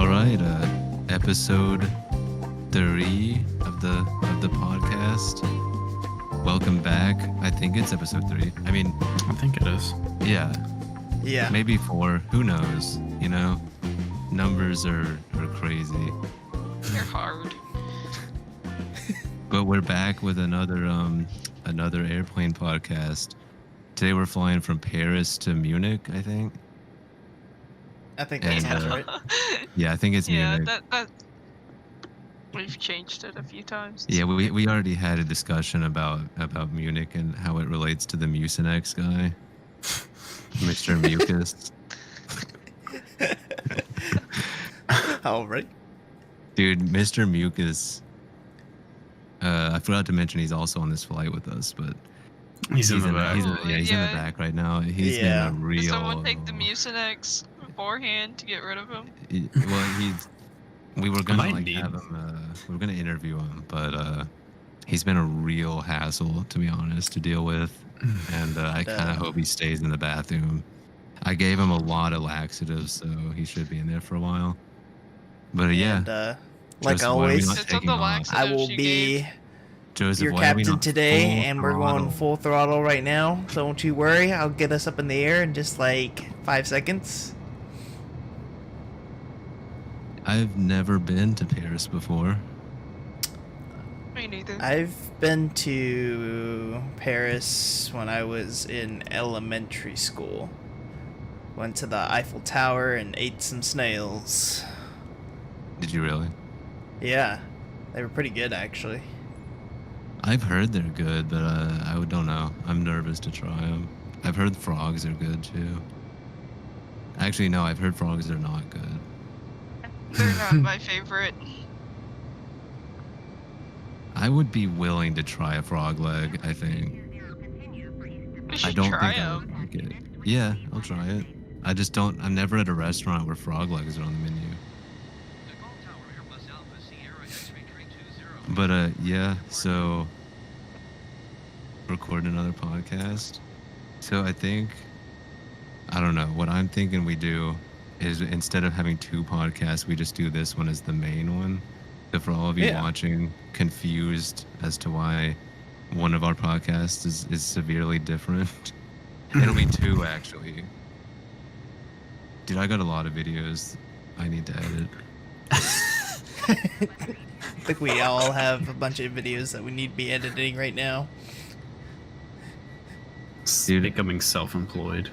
All right, episode 3 of the podcast. Welcome back. I think it's episode 3. I mean, I think it is. yeah, Yeah. maybe 4. Who knows? You know, numbers are crazy. They're hard. But we're back with another airplane podcast. Today we're flying from Paris to Munich, I think. I think that And, sounds right. Yeah, I think it's Yeah, Munich. that we've changed it a few times. Yeah, we already had a discussion about Munich and how it relates to the Mucinex guy, Mr. Mucus. All right. Dude, Mr. Mucus. I forgot to mention he's also on this flight with us, but He's in the back. He's in the Yeah. back right now. He's Yeah. been a real. Did someone take the Mucinex beforehand to get rid of him? Well, we were gonna Might like need. have him. We were gonna interview him, but he's been a real hassle, to be honest, to deal with, and I kind of hope he stays in the bathroom. I gave him a lot of laxatives, so he should be in there for a while. But yeah, And, like Joseph, why are we always, not It's of taking the off? laxatives I will you be gave. Joseph, your why are we captain not today, full and we're throttle? going full throttle right now. So don't you worry. I'll get us up in the air in just like 5 seconds. I've never been to Paris before. Me neither. I've been to Paris when I was in elementary school. Went to the Eiffel Tower and ate some snails. Did you really? Yeah, they were pretty good actually. I've heard they're good, but I don't know. I'm nervous to try them. I've heard frogs are good too. Actually, no, I've heard frogs are not good. They're not my favorite. I would be willing to try a frog leg, I think. We I should don't try think I would them. like it. Yeah, I'll try it. I just don't. I'm never at a restaurant where frog legs are on the menu. But yeah, so recording another podcast. So I don't know, what I'm thinking we do is instead of having 2 podcasts, we just do this one as the main one. So for all of you Yeah. watching, confused as to why one of our podcasts is severely different, it'll be 2 actually. Dude, I got a lot of videos I need to edit. I think we all have a bunch of videos that we need to be editing right now. Dude. Becoming self-employed.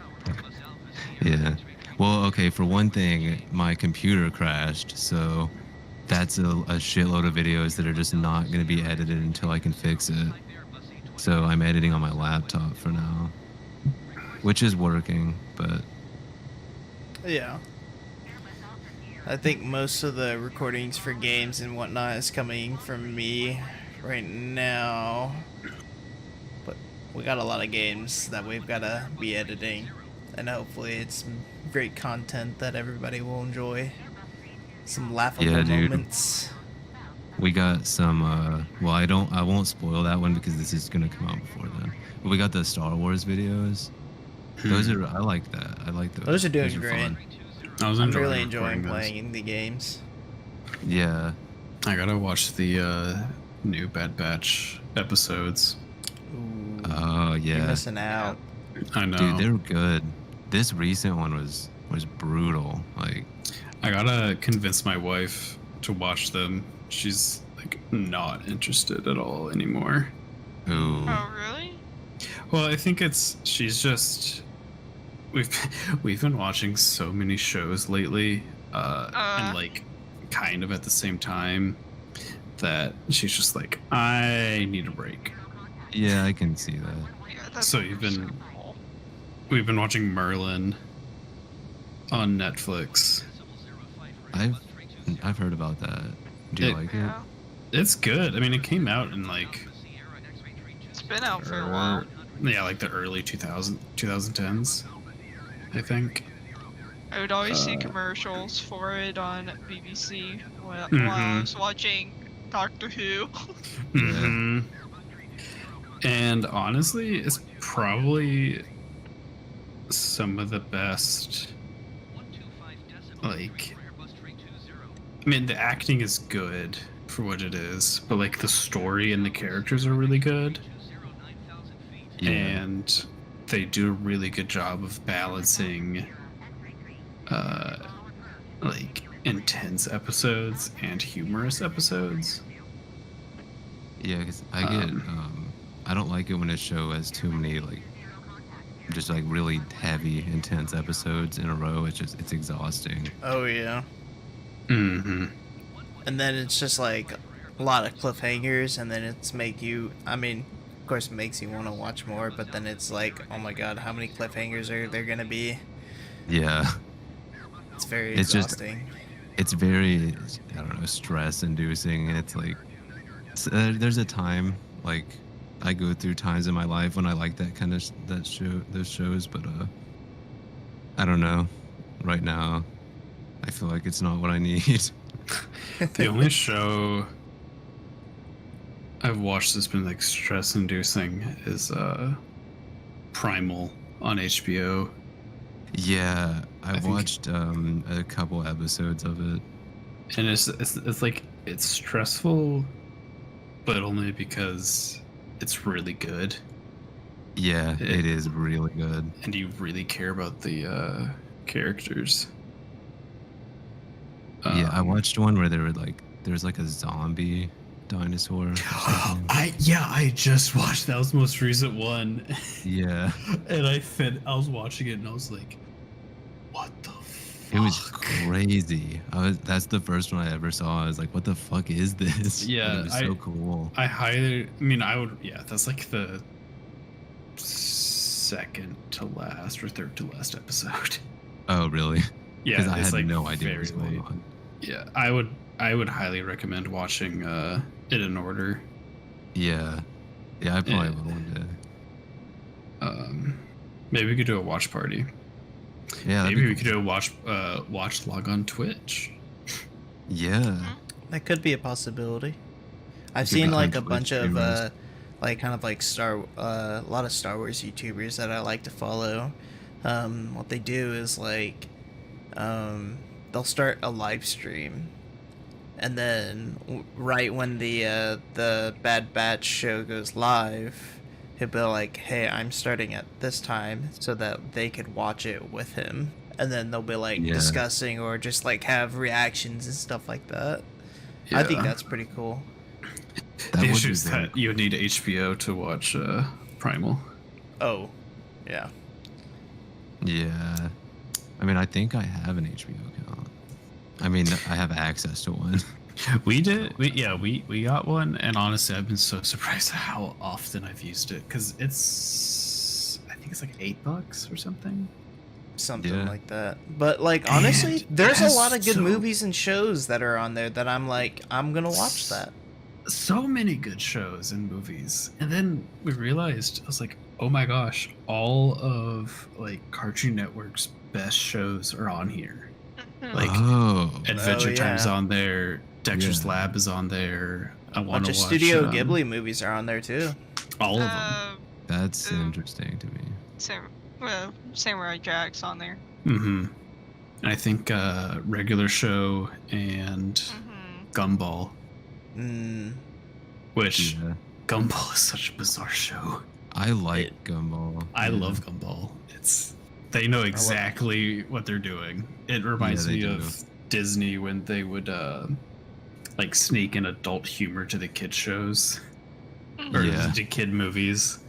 Yeah. Well, okay, for one thing, my computer crashed, so that's a shitload of videos that are just not going to be edited until I can fix it. So I'm editing on my laptop for now, which is working, but Yeah. I think most of the recordings for games and whatnot is coming from me right now. But we got a lot of games that we've got to be editing. And hopefully it's some great content that everybody will enjoy. Some laughable Yeah, dude. moments. we got some, well, I won't spoil that one because this is going to come out before then. But we got the Star Wars videos. Those are, I like that. I like those. Those are doing Those great. fun. I was I'm enjoying really enjoying recording those. playing the games. Yeah. I gotta watch the new Bad Batch episodes. Ooh, Oh, you're yeah. missing out. I know. Dude, they were good. This recent one was brutal. Like, I gotta convince my wife to watch them. She's like not interested at all anymore. ooh. Oh, really? Well, I think she's just we've been watching so many shows lately, and like kind of at the same time that she's just like, I need a break. Yeah, I can see that. Yeah, that's So we've been watching Merlin on Netflix. I've heard about that. Do you like it? Yeah. It's good. I mean, it came out in like It's been out for a while. yeah, like the early 2010s, I think. I would always see commercials for it on BBC while Mhm. I was watching Doctor Who. hmm And honestly, it's probably some of the best, like, I mean, the acting is good for what it is, but like the story and the characters are really good, Yeah. and they do a really good job of balancing, like intense episodes and humorous episodes. Yeah, because I get, I don't like it when a show has too many, like, just like really heavy, intense episodes in a row. It's exhausting. Oh yeah. Mm-hmm. And then it's just like a lot of cliffhangers, and then it's make you. I mean, of course, it makes you want to watch more, but then it's like, oh my god, how many cliffhangers are there gonna be? Yeah. It's very It's just- exhausting. It's very, I don't know, stress inducing. And it's like, there's a time, like, I go through times in my life when I like that kind of, those shows, but, I don't know. Right now, I feel like it's not what I need. The only show I've watched that's been like stress inducing is Primal on HBO. Yeah, I I think- watched a couple episodes of it. And it's like it's stressful, but only because it's really good Yeah, it is really good. and you really care about the characters. Yeah, I Um, watched one where there's like a zombie dinosaur. Or something. I just watched that was the most recent one. Yeah, And I was watching it and I was like, what the fuck? it was crazy. That's the first one I ever saw. I was like, what the fuck is this? But Yeah, it was so cool. That's like the second to last or third to last episode. Oh, really? Yeah, Because I it's had like no idea what very was going late. on. Yeah, I would highly recommend watching it in order. Yeah, I probably Yeah. will one day. Maybe we could do a watch party. Yeah, that'd Maybe be we cool. could do a watch log on Twitch. Yeah, That could be a possibility. I've Could seen be like a Twitch bunch of streamers. like kind of like a lot of Star Wars YouTubers that I like to follow. What they do is like they'll start a live stream, and then right when the Bad Batch show goes live, he'll be like, "Hey, I'm starting at this time," so that they could watch it with him, and then they'll be like Yeah. discussing or just like have reactions and stuff like that. I think that's pretty cool. that The would issue be is very that you would need HBO to watch Primal. Oh, yeah. Yeah. I mean, I think I have an HBO account. I mean, I have access to one. We got one, and honestly, I've been so surprised at how often I've used it because I think it's like $8 or something. Something Yeah. like that. But like honestly, And there's a that's lot of good so- movies and shows that are on there that I'm like, I'm gonna watch that. So many good shows and movies, and then we realized I was like, oh my gosh, all of like Cartoon Network's best shows are on here. Like oh, Adventure yeah. Time's on there, Dexter's Yeah. Lab is on there. I A want bunch to of watch Studio Ghibli movies are on there too. all of them. that's interesting to me. Samurai Jack's on there. Mm-hmm. And I think Regular Show and Mm-hmm. Gumball, Mm, which Yeah. Gumball is such a bizarre show. I like Gumball. I Yeah. love Gumball. They know exactly what they're doing. It reminds they me do. of Disney when they would like sneak in adult humor to the kid shows or Yeah. to kid movies,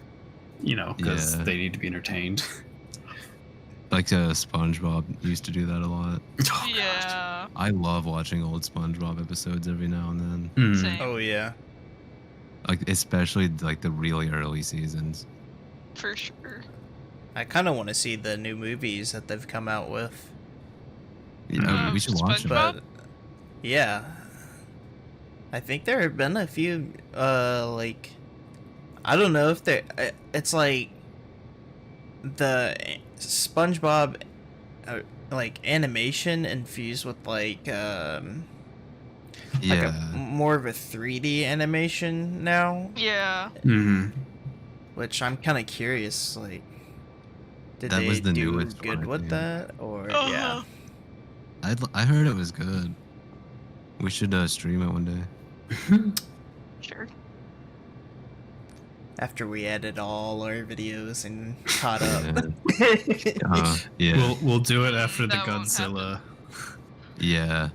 you know, because Yeah. they need to be entertained. Like SpongeBob used to do that a lot. Oh, God. Yeah. I love watching old SpongeBob episodes every now and then. Mm. Same. oh yeah. Like especially like the really early seasons. For sure. I kind of want to see the new movies that they've come out with. Yeah, we should watch them. SpongeBob? But yeah, I think there have been a few. Like I don't know if they. It's like the SpongeBob, like animation infused with like Yeah. more of a 3D animation now, Yeah. Mhm. which I'm kind of curious. Like, did That they was the do newest one, good I with think. that, or Uh-huh. yeah? I heard it was good. We should stream it one day. Sure. After we edit all our videos and caught up. Yeah. We'll do it after the That won't Godzilla, Yeah.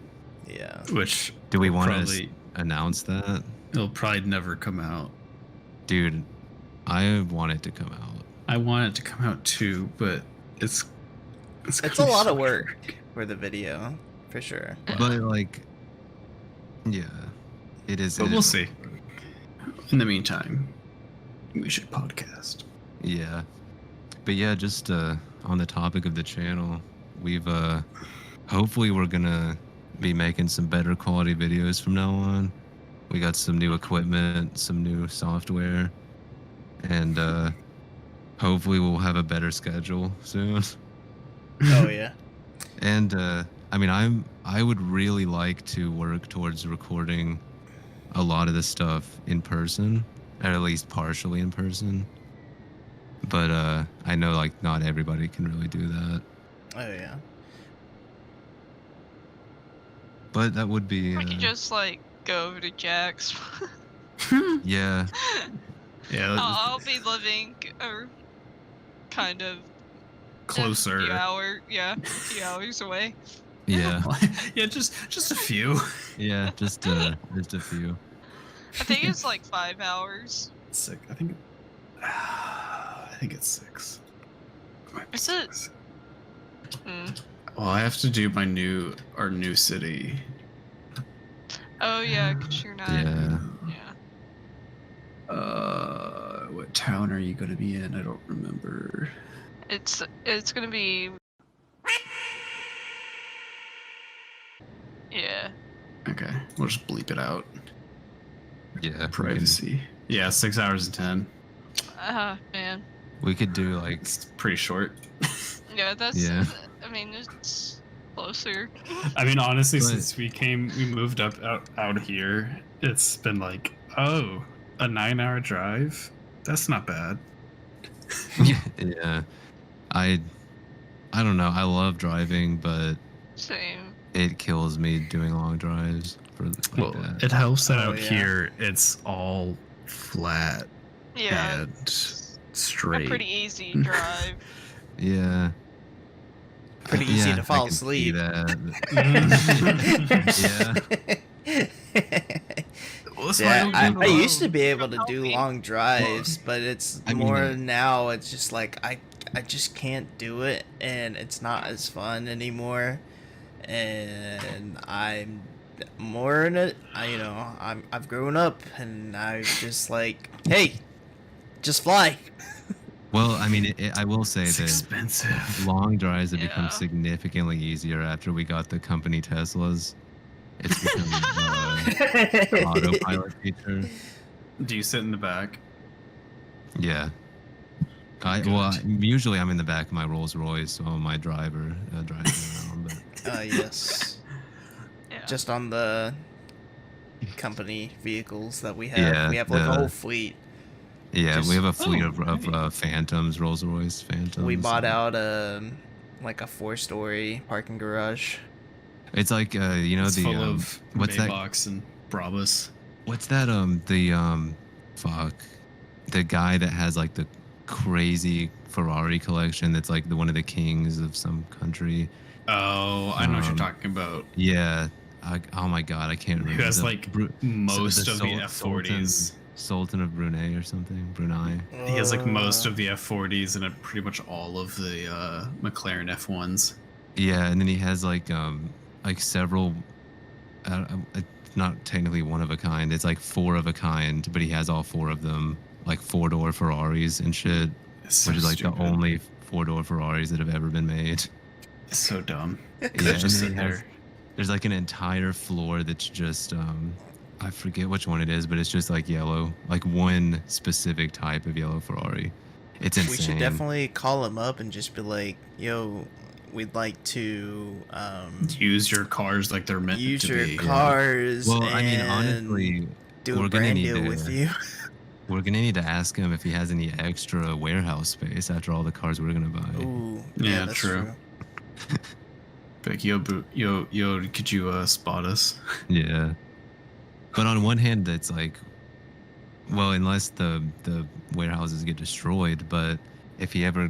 Yeah. which Do we want to probably announce that? it'll probably never come out. Dude, I want it to come out. I want it to come out too, but it's It's gonna a be lot so of work for the video, for sure. But like, yeah, it is. But it we'll is- see. In the meantime, we should podcast. Yeah, but yeah, just on the topic of the channel, we've hopefully we're gonna be making some better quality videos from now on. We got some new equipment, some new software, and hopefully we'll have a better schedule soon. Oh yeah. And I mean, I would really like to work towards recording a lot of this stuff in person, or at least partially in person. But I know like not everybody can really do that. Oh yeah. But that would be We could just like go over to Jack's. yeah, Yeah, I'll be living kind of closer. a few hours away. yeah, Yeah, just a few. yeah. Just a few. I think it's like 5 hours. Six. I think it's 6. Might be Is it? 6. Mm. Well, I have to do our new city. Oh yeah, 'cause you're not. Yeah. Yeah. What town are you gonna be in? I don't remember. It's gonna be. Yeah. Okay, we'll just bleep it out. Yeah, Privacy. Yeah, 6 hours and 10. Man. We could do like It's pretty short. Yeah, that's. Yeah. I mean, it's closer. I mean, honestly, But- since we moved out here, it's been like, oh, a 9-hour drive. That's not bad. yeah. I don't know. I love driving, but Same. it kills me doing long drives for like Well, that. it helps that Oh, out yeah. here it's all flat Yeah. and A straight. pretty easy drive. Yeah. Pretty easy Yeah, to I fall can see asleep. that. Well, that's Yeah, why I do used to be able to do Helping. long drives, but it's I mean, more now. It's just like I just can't do it, and it's not as fun anymore. And I'm more in it. I've grown up, and I just like, hey, just fly. Well, I mean, I will say it's that expensive. long drives have become Yeah. significantly easier after we got the company Teslas. It's become autopilot feature. Do you sit in the back? Yeah. Usually I'm in the back of my Rolls Royce while my driver drives me around. But Yes, Yeah. just on the company vehicles that we have. Yeah, We have like a the- whole fleet. yeah, Just- we have a fleet Oh, of Phantoms, Rolls Royce Phantoms. We bought out like a 4-story parking garage. It's like It's the full of what's that? Maybachs and Brabus. What's that? Fuck, the guy that has like the crazy Ferrari collection. That's like one of the kings of some country. Oh, I know what you're Um, talking about. Yeah. Oh my god, I can't remember. Who has The like Bru- most the of the Sul- F40s. Sultan of Brunei or something. Brunei. He has like most Uh, of the F40s and pretty much all of the McLaren F1s. Yeah, and then he has like several. It's not technically one of a kind. It's like 4 of a kind, but he has all 4 of them, like 4-door Ferraris and shit, It's so which is like stupid. the only 4-door Ferraris that have ever been made. It's so dumb. Yeah, Just and sit then he has- there. There's like an entire floor that's just I forget which one it is, but it's just like yellow, like one specific type of yellow Ferrari. It's insane. We should definitely call him up and just be like, "Yo, we'd like to Use your cars like they're meant use to your be. cars Well, I mean, and honestly, do we're a gonna brand need deal to- with you." we're gonna need to ask him if he has any extra warehouse space after all the cars we're gonna buy. Ooh, Yeah, that's true. Like, yo, could you spot us? Yeah. But on one hand, it's like, well, unless the warehouses get destroyed, but if he ever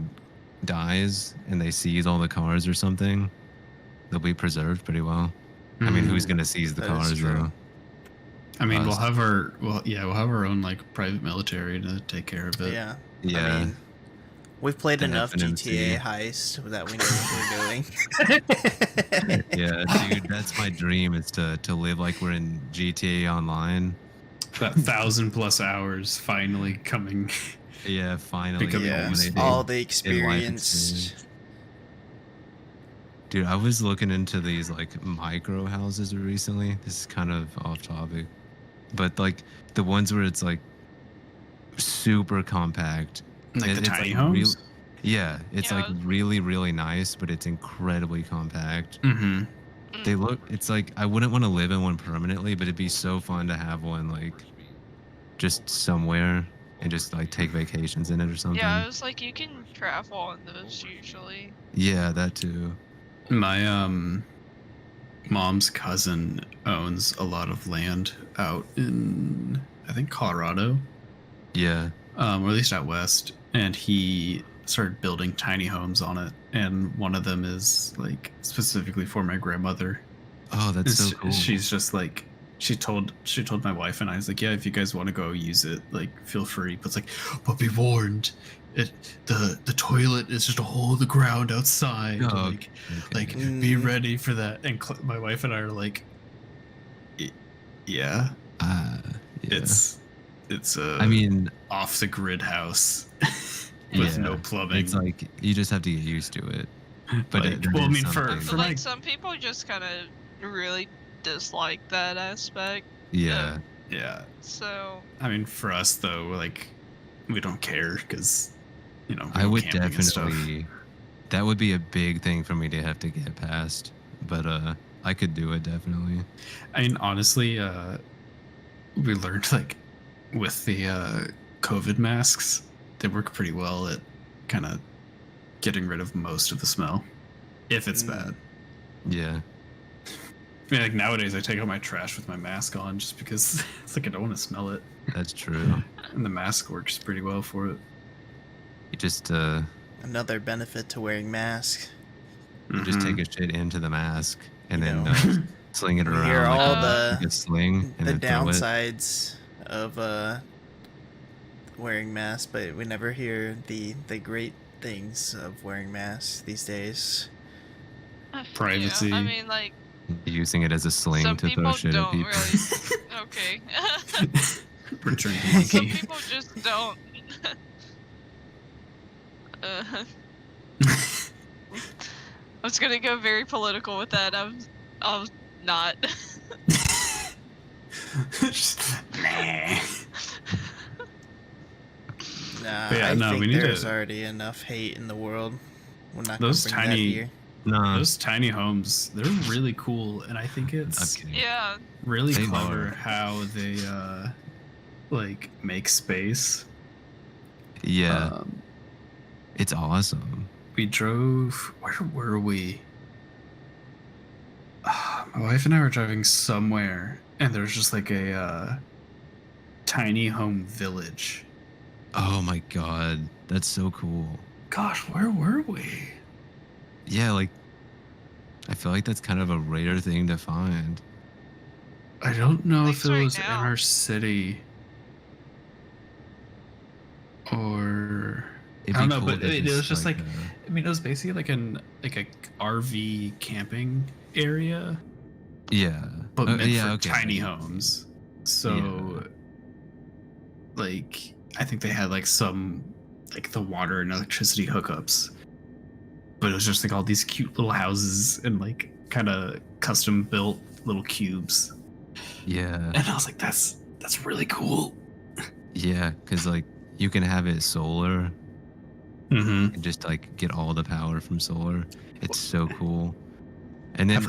dies and they seize all the cars or something, they'll be preserved pretty well. I mean, who's gonna seize the That is cars true. though? I mean, Us. we'll have our own like private military to take care of it. Yeah. Yeah. I mean, we've played An enough GTA FNMC. heist that we know what we're doing. Yeah, dude, that's my dream is to live like we're in GTA Online. That 1,000+ hours finally coming. Yeah, finally. Becoming Yeah, useful. all the in life experience. experience. Dude, I was looking into these like micro houses recently. This is kind of off topic, but like the ones where it's like super compact. Like the It's, tiny like, homes. Yeah, it's like Yeah. really, really nice, but it's incredibly compact. Mm-hmm. They look, it's like I wouldn't want to live in one permanently, but it'd be so fun to have one like just somewhere and just like take vacations in it or something. Yeah, it was like you can travel on those usually. Yeah, that too. My mom's cousin owns a lot of land out in, I think, Colorado, Yeah. or at least out west, and he started building tiny homes on it, and one of them is like specifically for my grandmother. Oh, that's so And cool. She's just like, she told my wife and I, was like, yeah, if you guys want to go use it, like, feel free. But it's like, but be warned, the toilet is just a hole in the ground outside. Oh, Like, okay. like be Mm. ready for that. And my wife and I are like, yeah, Yeah. it's a I mean, off the grid house with yeah, no plumbing. it's like you just have to get used to it. But Like, it well, I is mean, something. for But like my some people just kind of really dislike that aspect. Yeah. yeah, So I mean, for us though, like, we don't care because, you know, we I go would camping and stuff. definitely. That would be a big thing for me to have to get past. But I could do it definitely. I mean, honestly, we learned like with the COVID masks, they work pretty well at kind of getting rid of most of the smell, if it's bad. Yeah. I mean, like nowadays, I take out my trash with my mask on just because it's like I don't want to smell it, That's true. and the mask works pretty well for it. You just Another benefit to wearing masks. you just take Mhm. a shit into the mask and You then know. sling it We around hear like, all like a sling and the then throw it. downsides of wearing masks, but we never hear the great things of wearing masks these days. Privacy. Yeah, I mean, like Using it as a sling some to people throw shit at don't people. really. Okay. Return to Some monkey. people just don't. uh, I was gonna go very political with that. I was not. Nah. Nah, But yeah, I no, think we need there's to- already enough hate in the world. We're not Those gonna bring that tiny- here. Nah, Those tiny homes, they're really cool, and I think I'm it's kidding. Yeah. really They clever are. how they like make space. Yeah, Um, it's awesome. we drove. Where were we? My wife and I were driving somewhere, and there's just like a tiny home village. Oh my god, that's so cool. Gosh, where were we? Yeah, like I feel like that's kind of a rare thing to find. I don't know if Thanks it right was now. in our city or It'd I don't be know, cool but to it was just like, uh, I mean, it was basically like a RV camping area, yeah, but Oh, meant yeah, for okay. tiny homes. So, like, I think they had like some like the water and electricity hookups, but it was just like all these cute little houses and like kind of custom built little cubes. Yeah, And I was like, that's really cool. yeah, because like you can have it solar Mm-hmm. and just like get all the power from solar. It's so cool. And then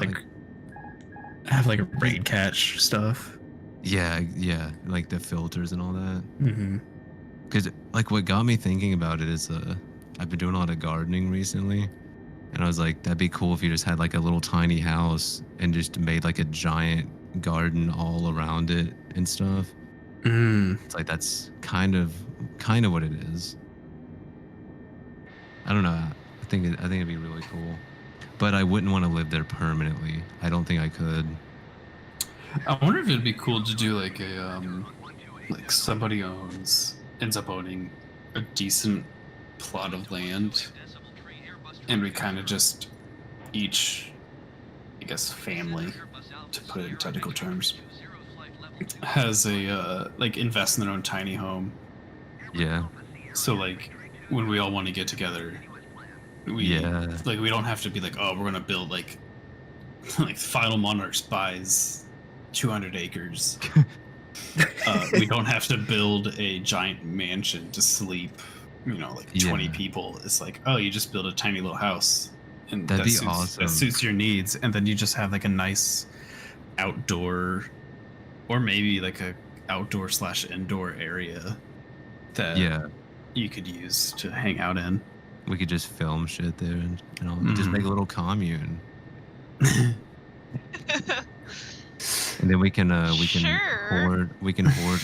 Have like a rain catch stuff. yeah, like the filters and all that. Mm-hmm. Because like what got me thinking about it is I've been doing a lot of gardening recently, And I was like, that'd be cool if you just had like a little tiny house and just made like a giant garden all around it and stuff. It's like that's kind of what it is. I don't know. I think it'd be really cool, but I wouldn't want to live there permanently. I don't think I could. I wonder if it'd be cool to do like a like somebody ends up owning a decent plot of land, and we kind of just each, I guess, family, to put it in technical terms, has a like invest in their own tiny home. Yeah. So like when we all want to get together, we like we don't have to be like, oh, we're gonna build like like Final Monarchs buys 200 acres. We don't have to build a giant mansion to sleep, you know, like 20 people. It's like, oh, you just build a tiny little house, and that'd be awesome. That suits your needs, and then you just have like a nice outdoor, or maybe like a outdoor / indoor area that you could use to hang out in. We could just film shit there and just make a little commune. And then we can hoard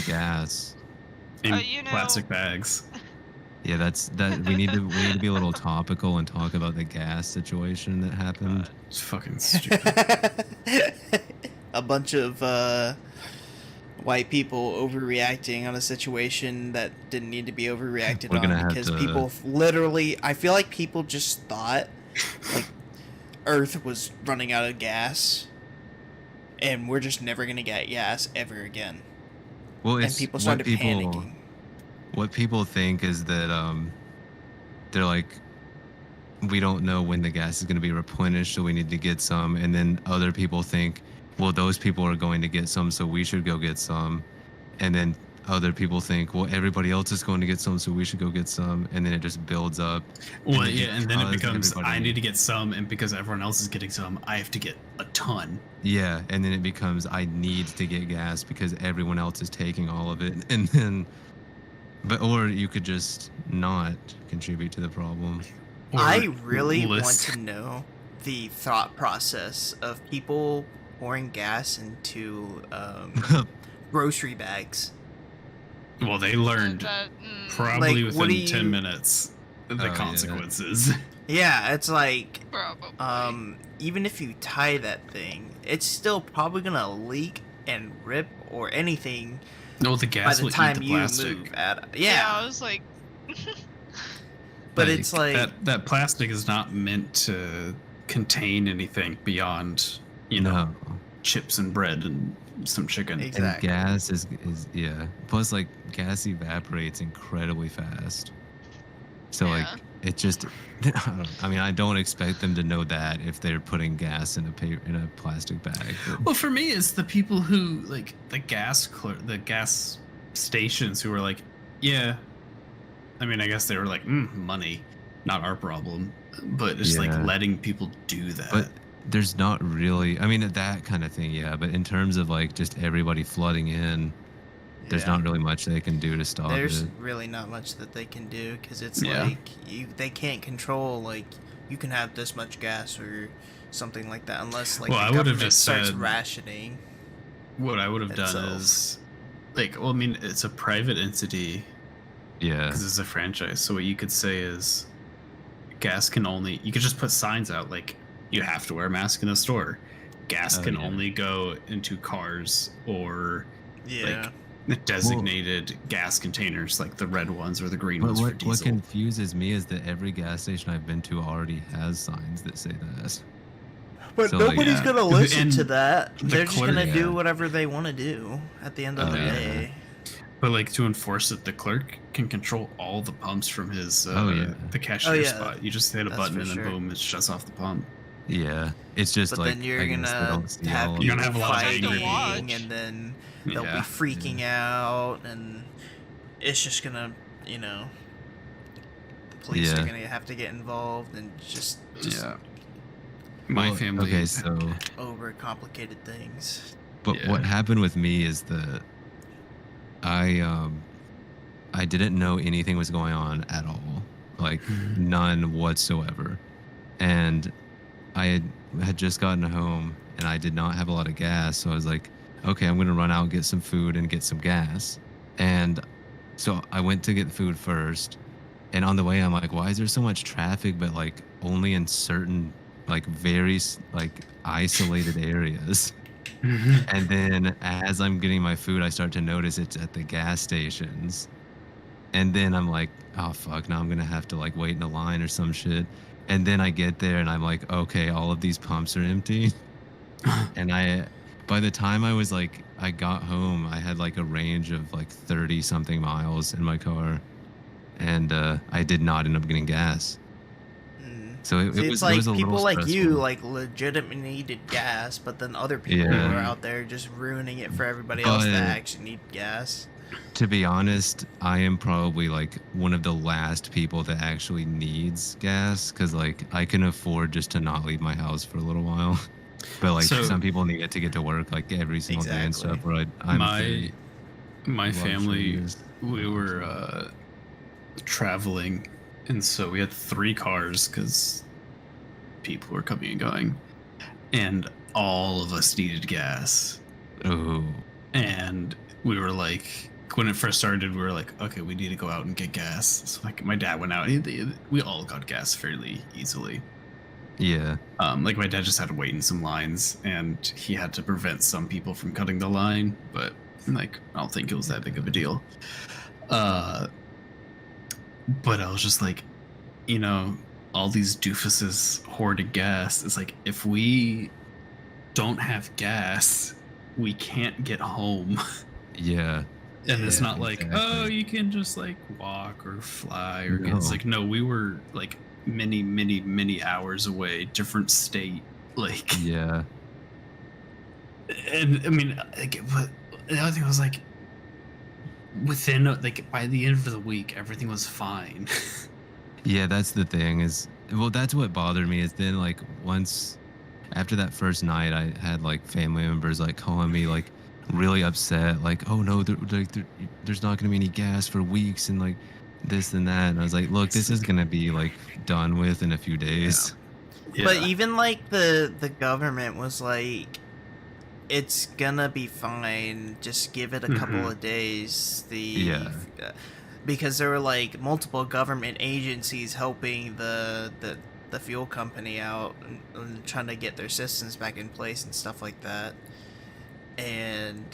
gas in you know, plastic bags. Yeah, that we need to be a little topical and talk about the gas situation that happened. It's fucking stupid. A bunch of white people overreacting on a situation that didn't need to be overreacted on, because people literally, I feel like people just thought like Earth was running out of gas and we're just never gonna get gas ever again. Well, and people started panicking. What people think is that they're like, we don't know when the gas is going to be replenished, so we need to get some. And then other people think, well, those people are going to get some, so we should go get some. And then other people think, well, everybody else is going to get some, so we should go get some. And then it just builds up. Well, and then it becomes, I need to get some, and because everyone else is getting some, I have to get a ton. Yeah, and then it becomes, I need to get gas because everyone else is taking all of it. And then, or you could just not contribute to the problem. I really want to know the thought process of people pouring gas into grocery bags. Well, they learned probably like, within 10 minutes the consequences. Yeah, it's like, probably. Even if you tie that thing, it's still probably gonna leak and rip or anything. No, the gas by the time you move at it. Yeah, I was like. But like, it's like that plastic is not meant to contain anything beyond, you know, chips and bread and some chicken. Exactly. And gas is plus like gas evaporates incredibly fast. So like it just I mean, I don't expect them to know that if they're putting gas in a plastic bag. But. Well, for me, it's the people who like the gas stations who are like, yeah. I mean, I guess they were like, money, not our problem. But it's like letting people do that. But there's not really, I mean, that kind of thing, yeah. But in terms of like just everybody flooding in, there's not really much they can do to stop it. There's really not much that they can do because it's like they can't control, like, you can have this much gas or something like that unless like the government starts rationing. What I would have done is, like, well, I mean, it's a private entity. Yeah. Because it's a franchise. So what you could say is gas can only, you could just put signs out like, you have to wear a mask in a store. Gas can only go into cars or like designated gas containers, like the red ones or the green ones for diesel. What confuses me is that every gas station I've been to already has signs that say that. But so nobody's like, gonna listen to that. They're just gonna do whatever they want to do at the end of the day. But like to enforce it, the clerk can control all the pumps from his the cashier spot. You just hit a button and then boom, it shuts off the pump. Yeah, it's just but like then you're gonna have a lot of fighting, and then they'll be freaking out, and it's just gonna, you know, the police are gonna have to get involved and just My family. Okay, so overcomplicated things. But what happened with me is that I didn't know anything was going on at all, like none whatsoever. and I had just gotten home and I did not have a lot of gas, so I was like, okay, I'm gonna run out and get some food and get some gas. And so I went to get food first, and on the way I'm like, why is there so much traffic, but like only in certain like like isolated areas? And then as I'm getting my food, I start to notice it's at the gas stations. And then I'm like, oh fuck, now I'm gonna have to like wait in a line or some shit. And then I get there and I'm like, okay, all of these pumps are empty. And by the time I got home, I had like a range of like 30 something miles in my car. And I did not end up getting gas. So See, it it's was, like it was a little people like you stressful. like legitimately needed gas, but then other people Yeah. were out there just ruining it for everybody else But- that actually need gas. To be honest, I am probably like one of the last people that actually needs gas, because like I can afford just to not leave my house for a little while. But like So- some people need it to get to work like every single day and Exactly. stuff. Where I'm My family, luxurious. we were traveling, and so we had 3 cars because people were coming and going, and all of us needed gas. Oh, And we were like, when it first started, we were like, okay, we need to go out and get gas. So like my dad went out. We all got gas fairly easily. yeah, Like my dad just had to wait in some lines, and he had to prevent some people from cutting the line, but like I don't think it was that big of a deal. But I was just like, all these doofuses hoarded gas. It's like, if we don't have gas, we can't get home. yeah, And it's Yeah, not like, exactly. oh, you can just like walk or fly or get. It's No. like, no, we were like many hours away, different state. Like, yeah, and I mean, like, but the other thing was like, within like by the end of the week, everything was fine. yeah. That's the thing is, well, that's what bothered me is then like once after that first night, I had like family members like calling me like really upset, like, oh no, there's not gonna be any gas for weeks and like this and that. And I was like, look, this is gonna be like done with in a few days. But even like the government was like, it's gonna be fine. Just give it a couple of days. Yeah. Because there were like multiple government agencies helping the fuel company out and trying to get their systems back in place and stuff like that. And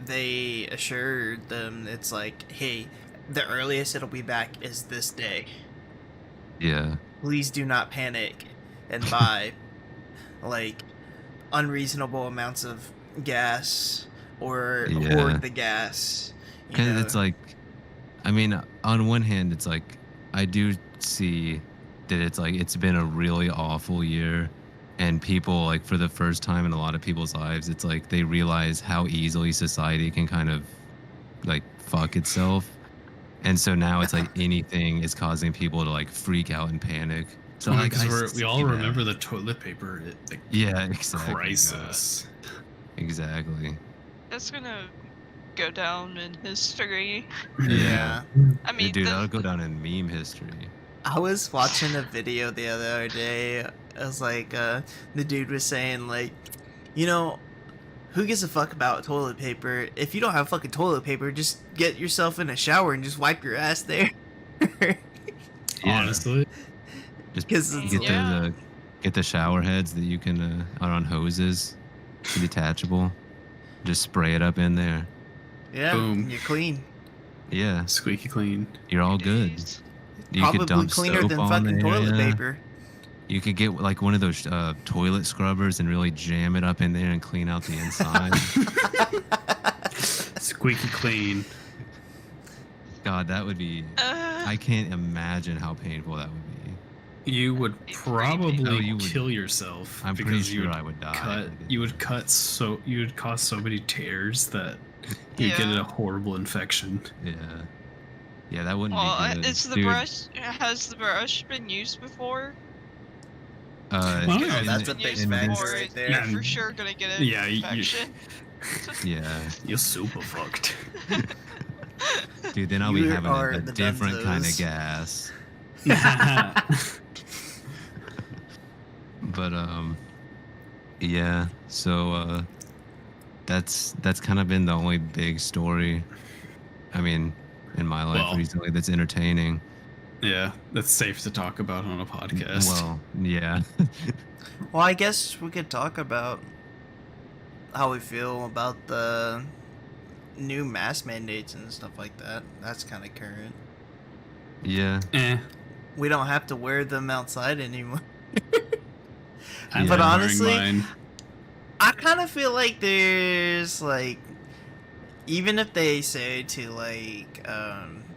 they assured them it's like, hey, the earliest it'll be back is this day. Yeah, Please do not panic and buy like unreasonable amounts of gas or Yeah. hoard the gas. you because know? it's like, I mean, on one hand, it's like I do see that it's like it's been a really awful year, and people like for the first time in a lot of people's lives, it's like they realize how easily society can kind of like fuck itself. And so now it's like anything is causing people to like freak out and panic. So like we all see that. remember the toilet paper Yeah, exactly. crisis. Exactly. That's gonna go down in history. Yeah. I mean, Dude, the- that'll go down in meme history. I was watching a video the other day. It was like the dude was saying like, who gives a fuck about toilet paper? If you don't have fucking toilet paper, just get yourself in a shower and just wipe your ass there. Honestly, Just 'Cause get it's- Yeah. get the shower heads that you can are on hoses, detachable. Just spray it up in there. Yeah, Boom. you're clean. Yeah, squeaky clean. you're all good. You Probably could dump cleaner soap than on fucking there. toilet paper. You could get like one of those toilet scrubbers and really jam it up in there and clean out the inside. Squeaky clean. God, that would be. I can't imagine how painful that would be. You would Pretty probably painful. No, you would- kill yourself. I'm pretty because you sure would I would die. cut. if I did You would that. you would cause so many tears that you'd get Yeah. a horrible infection. Yeah. Yeah, that wouldn't well, be good. it's the Dude, brush. Has the brush been used before? Uh, Oh, Because if that's it's a been big used factor before, right there. You're for sure gonna get an Yeah, infection. yeah. You're super fucked. Dude, then I'll be You having are a the different kind of Dunzos. gas. But yeah. So that's kind of been the only big story. I mean, in my life Well, recently that's entertaining. yeah, that's safe to talk about on a podcast. Well, yeah. Well, I guess we could talk about how we feel about the new mask mandates and stuff like that. That's kind of current. Yeah. We don't have to wear them outside anymore. I'm But wearing honestly, mine. I kind of feel like there's like, even if they say to like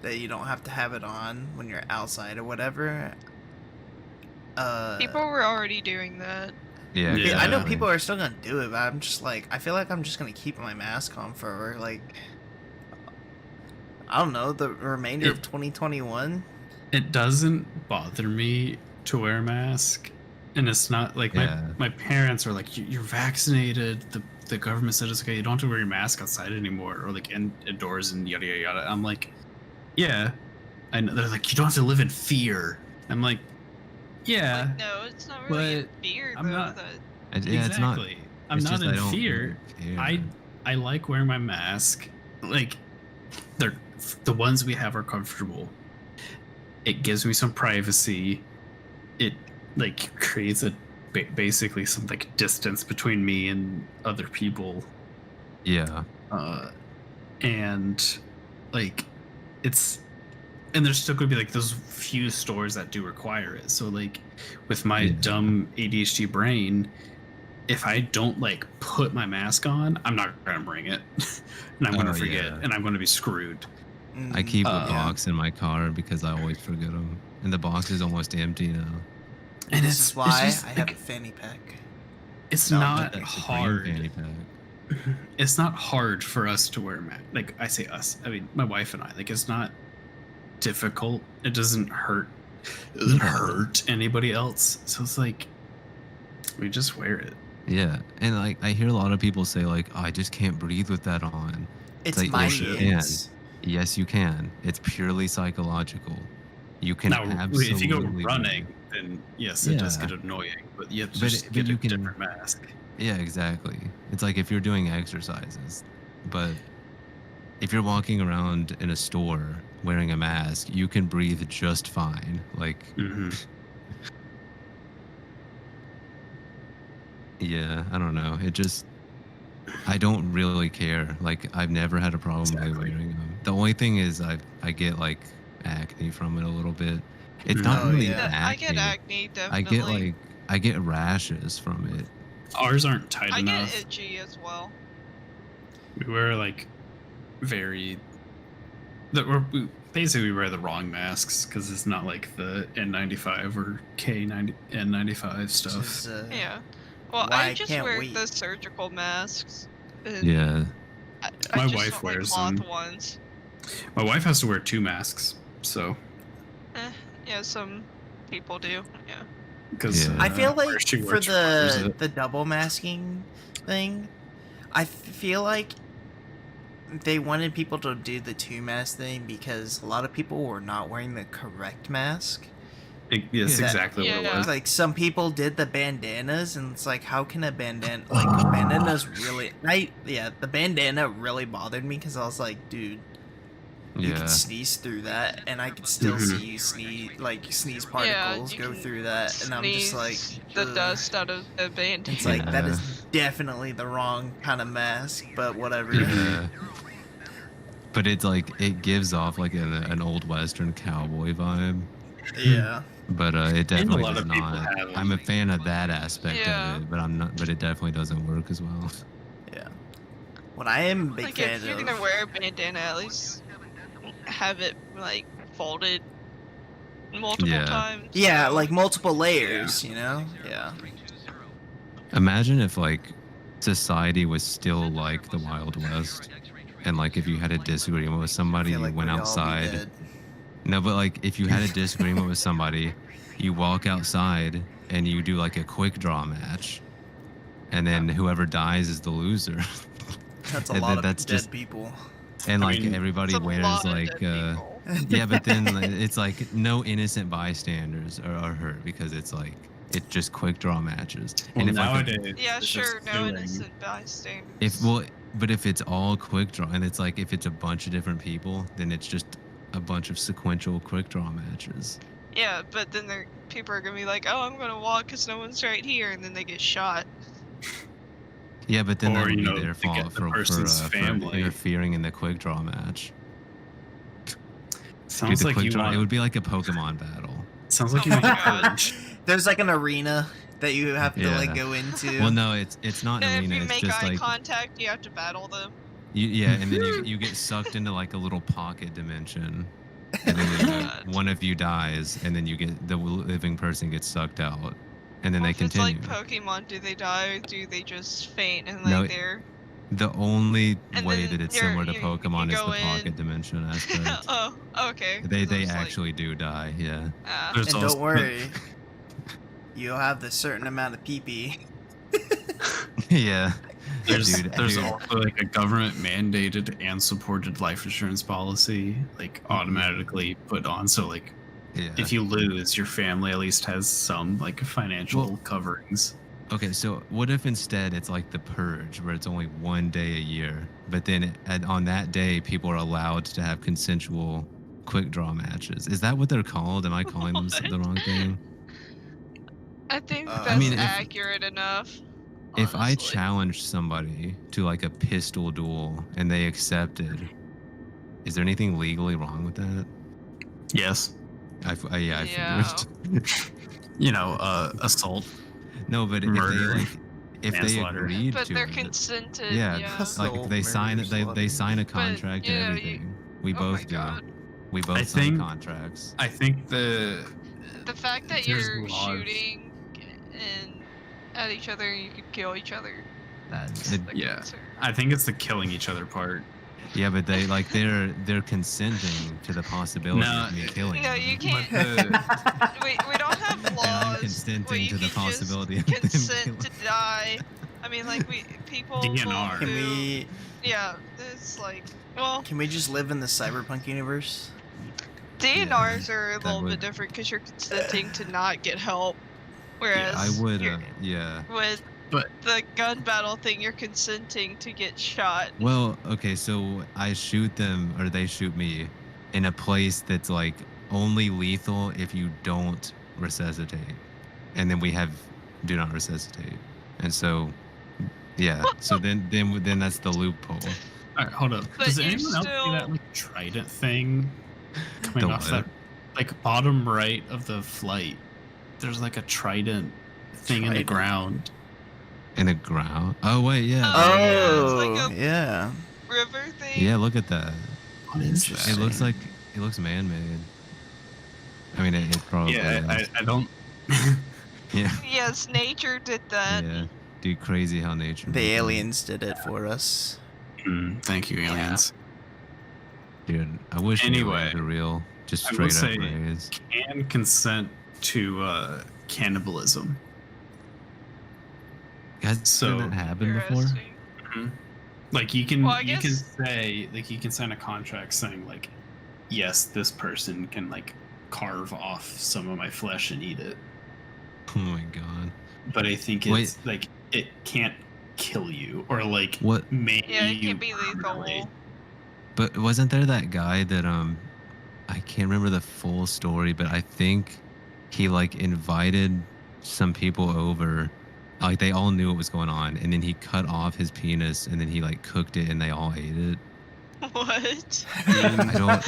that you don't have to have it on when you're outside or whatever. People were already doing that. Yeah. Yeah. I know exactly. people are still gonna do it, but I'm just like, I feel like I'm just gonna keep my mask on for like, I don't know, the remainder of 2021. It doesn't bother me to wear a mask, and it's not like Yeah. my parents are like, You're vaccinated. The government said it's okay. You don't have to wear your mask outside anymore, or like indoors and yada yada yada." I'm like, yeah, I know. They're like, you don't have to live in fear. I'm like, yeah, Like, no, it's not really a but fear I'm though. not- That Yeah, it's not. exactly. I'm it's not just I in don't fear. care. I like wearing my mask. Like, they're the ones we have are comfortable. It gives me some privacy. It like creates a basically some like distance between me and other people. Yeah. And like it's and there's still gonna be like those few stores that do require it. So like with my Yeah. dumb ADHD brain, if I don't like put my mask on, I'm not gonna bring it, and I'm gonna Oh, forget, yeah. and I'm gonna be screwed. I keep a Yeah. box in my car because I always forget them, and the box is almost empty now. And This it's is why it's just, I have like, a fanny pack. it's No, not That Supreme hard. fanny pack. It's not hard for us to wear mask. Like I say us, I mean my wife and I. Like it's not difficult. It doesn't hurt. It doesn't hurt anybody else. So it's like we just wear it. Yeah, and like I hear a lot of people say like, "Oh, I just can't breathe with that on." It's like, my yes, you kids. Yes, you can. It's purely psychological. You can Now, absolutely. if you go do running, it. then yes, it does Yeah. get annoying. But you have to But just but get you a can- different mask. Yeah, exactly. It's like if you're doing exercises, but if you're walking around in a store wearing a mask, you can breathe just fine. Like, Mm-hmm. yeah, I don't know. It just, I don't really care. Like, I've never had a problem with Exactly. wearing them. The only thing is I get like acne from it a little bit. It's Mhm. not Oh, really yeah. I get acne. acne I definitely. get I get rashes from it. Ours aren't tight I enough. get itchy as well. We wear like very. Basically we wear the wrong masks because it's not like the N95 or N95 Which stuff. is, Yeah. Well, Why I I just can't wear wait. the surgical masks. and Yeah. I My just wife don't wears like cloth them. ones. My wife has to wear 2 masks, so Yeah, some people do. Yeah. because Yeah. I feel where like she for works requires the it. double masking thing, I feel like they wanted people to do the 2 mask thing because a lot of people were not wearing the correct mask. Yes, Yeah. exactly what it Yeah. was. Like some people did the bandanas, and it's like, how can a bandana like bandanas really? The bandana really bothered me because I was like, dude, you Yeah. can sneeze through that, and I can still Mhm. see you sneeze Yeah, particles you go can through that, and I'm just like, Sneeze the ugh. dust out of the bandana. It's like that Yeah. is definitely the wrong kind of mask, but whatever. Yeah. But it's like it gives off like an old western cowboy vibe. Yeah. But it definitely lot does of people not. have I'm a fan of that aspect Yeah. of it, but I'm not. But it definitely doesn't work as well. Yeah. What I am a big Like fan if you're of. gonna wear a bandana, at least have it like folded multiple Yeah. times. Yeah, so- like multiple layers, you know? Yeah. Imagine if like society was still like the Wild West, and like if you had a disagreement with I somebody, feel you like went we'd all be outside. dead. No, but like if you had a disagreement with somebody, you walk outside and you do like a quick draw match, and then whoever dies is the loser. That's a And lot of that's dead just- people. And I like mean, everybody It's a wears lot of like dead people. yeah, but then like, it's like no innocent bystanders are hurt because it's like It's just quick draw matches. Well, if like nowadays, Yeah, it's sure, just no suing. innocent bystanders. but if it's all quick draw, and it's like if it's a bunch of different people, then it's just a bunch of sequential quick draw matches. Yeah, but then people are gonna be like, "Oh, I'm gonna walk because no one's right here," and then they get shot. Yeah, but then that Or, would you be know, their to get fault the for person's family. interfering in the quick draw match. Sounds the like quick you draw, want. it would be like a Pokemon battle. Sounds like Oh you my want God. purge. There's like an arena that you have to like Yeah. go into. Well, no, it's not And an if arena. you It's make just eye like contact, you have to battle them. and then you get sucked into like a little pocket dimension, and then God. one of you dies, and then you get the living person gets sucked out, and then Well, they if it's continue. like Pokemon, do they die or do they just faint and No, like they're? The only And way then that it's you're- similar to you Pokemon is go the pocket in- dimension aspect. Oh, okay. They 'cause I was like, actually do die. Yeah. There's And also- don't worry, you'll have the certain amount of pee-pee. Yeah. There's Dude, also like a government mandated and supported life insurance policy, like automatically put on. So like, yeah. if you lose, your family at least has some like financial Well- coverings. Okay, so what if instead it's like the purge, where it's only one day a year, but then on that day people are allowed to have consensual quick draw matches? Is that what they're called? Am I calling them the wrong thing? I think I that's mean, if- accurate enough. If I honestly. challenged somebody to like a pistol duel and they accepted, is there anything legally wrong with that? Yes. I Yeah. figured. You know, assault. No, but Murder, if they manslaughter. agreed But to they're it, consented. yeah, Yeah. Assault, like they sign murder, they sign a But, contract and yeah, everything. We Oh both my do. God. We both I sign think- contracts. I think the The fact that There's you're laws. shooting and at each other, and you could kill each other. That's It- the yeah. concern. I think it's the killing each other part. Yeah, but they're consenting to the possibility No, of me killing No, them. you can't. But we don't have And laws. I'm where consenting you to the can just possibility of them consent to killing. die. I mean, like people. DNR. Can who- we Yeah, it's like, well, can we just live in the cyberpunk universe? DNRs are a that little would- bit different because you're consenting to not get help, whereas I would, you're- yeah. with But- the gun battle thing, you're consenting to get shot. Well, okay, so I shoot them or they shoot me in a place that's like only lethal if you don't resuscitate, and then we have do not resuscitate, and so yeah, so then that's the loophole. All right, hold up. But Does you're anyone else see still- that like trident thing coming The off what? that, like bottom right of the flight? There's like a trident thing in the Trident? ground. In the ground. Oh wait, yeah. Oh, yeah, it's Oh, like a- yeah. River thing. Yeah, look at that. What is that? It looks like it looks man-made. I mean, it probably Yeah, is. I don't. Yeah, Yes, nature did that. yeah. Dude, crazy how nature. The made that. aliens did it for us. Thank you, aliens. Dude, I wish Anyway, aliens were real. Just I will straight up say- rays. Can consent to cannibalism. Has So- that happened before? Interesting. Like you can Well, I you can guess- say like you can sign a contract saying like, yes, this person can like carve off some of my flesh and eat it. Oh my god. But I think Wait. it's like it can't kill you or like What? make Yeah, it you can be permanently. lethal. But wasn't there that guy that I can't remember the full story, but I think he like invited some people over, like they all knew what was going on, and then he cut off his penis and then he like cooked it and they all ate it. What? I don't.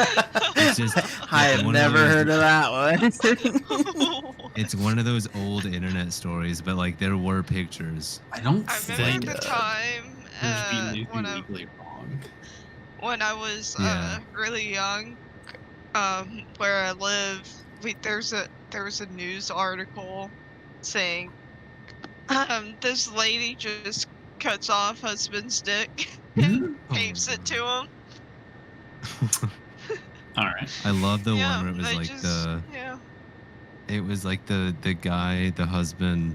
It's just. I it's have one of never those- heard of that one. It's one of those old internet stories, but like there were pictures. I don't I think remember the time there's been anything when legally wrong. I was Yeah. really young, where I live, there was a news article saying this lady just cuts off husband's dick and Oh tapes my it to him. All right. I love the yeah, one where it was they like just, yeah. it was like the guy, the husband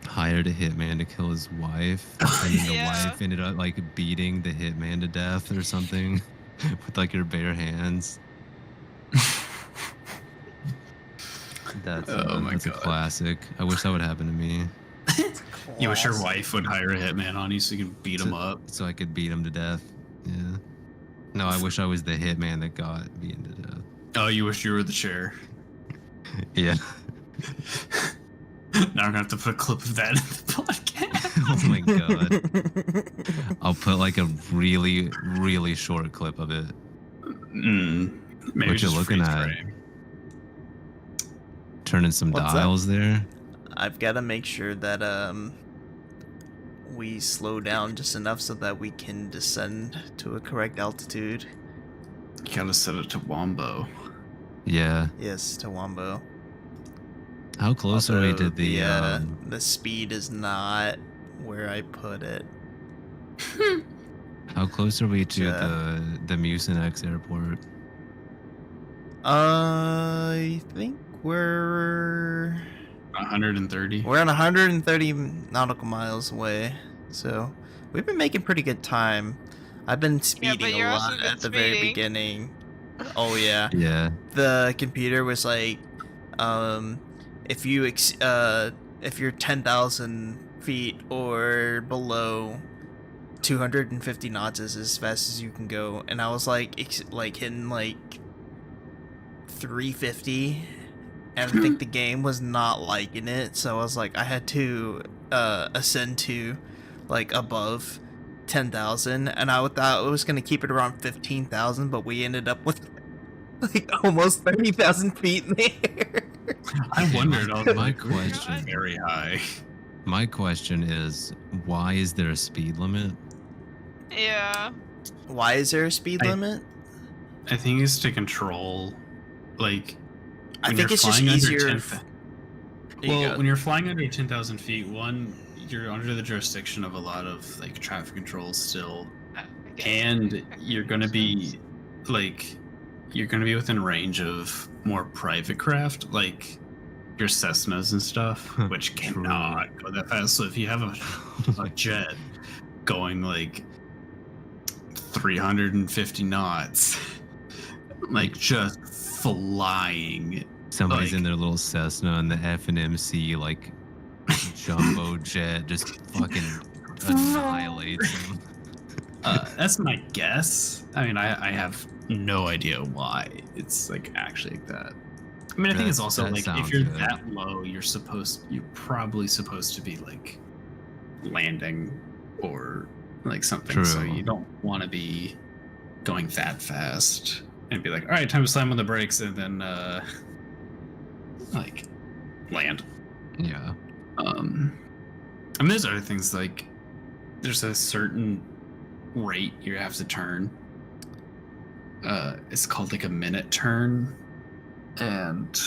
hired a hitman to kill his wife, and then the Yeah. wife ended up like beating the hitman to death or something with like her bare hands. That's Oh my that's a God. classic. I wish that would happen to me, You wish your Classic. wife would hire a hitman on you so you can beat him up. so I could beat him to death. Yeah. No, I wish I was the hitman that got beaten to death. Oh, you wish you were the chair. Yeah. Now I'm gonna have to put a clip of that in the podcast. Oh my god. I'll put like a really, really short clip of it. Maybe What you just looking freeze at? frame. Turning some What's dials there. I've got to make sure that we slow down just enough so that we can descend to a correct altitude. You gotta set it to Wombo. Yeah. Yes, to Wombo. How close are we Although to the speed is not where I put it. how close are we to Yeah. the Mucinex airport? I think we're 130. on 130 nautical miles away, so we've been making pretty good time. I've been speeding you're a also lot been at the very speeding. beginning. Oh yeah. Yeah. The computer was like, if you're 10,000 feet or below, 250 knots is as fast as you can go, and I was like, hitting like 350, and I think the game was not liking it, so I was like, I had to ascend to like above 10,000, and I thought it was gonna keep it around 15,000, but we ended up with like almost 30,000 feet in the air. I wondered. I was My like, question. very high. My question is, why is there a speed limit? Yeah. Why is there a speed limit? I think it's to control, like. I when think you're it's just flying under easier. 10,000 There you Well, go. when you're flying under 10,000 feet, one, you're under the jurisdiction of a lot of like traffic controls still, and you're gonna be like, you're gonna be within range of more private craft, like your Cessnas and stuff, which True. cannot go that fast. So if you have a jet going like 350 knots, like just flying. Somebody's Like- in their little Cessna and the FNMC like jumbo jet just fucking annihilates them. That's my guess. I mean, I have no idea why it's like actually like that. I mean, I think it's also That like if sounds you're good. that low, you're probably supposed to be like landing or like something. So True. you don't want to be going that fast and be like, all right, time to slam on the brakes and then like land. Yeah. I mean, there's other things like there's a certain rate you have to turn. It's called like a minute turn, and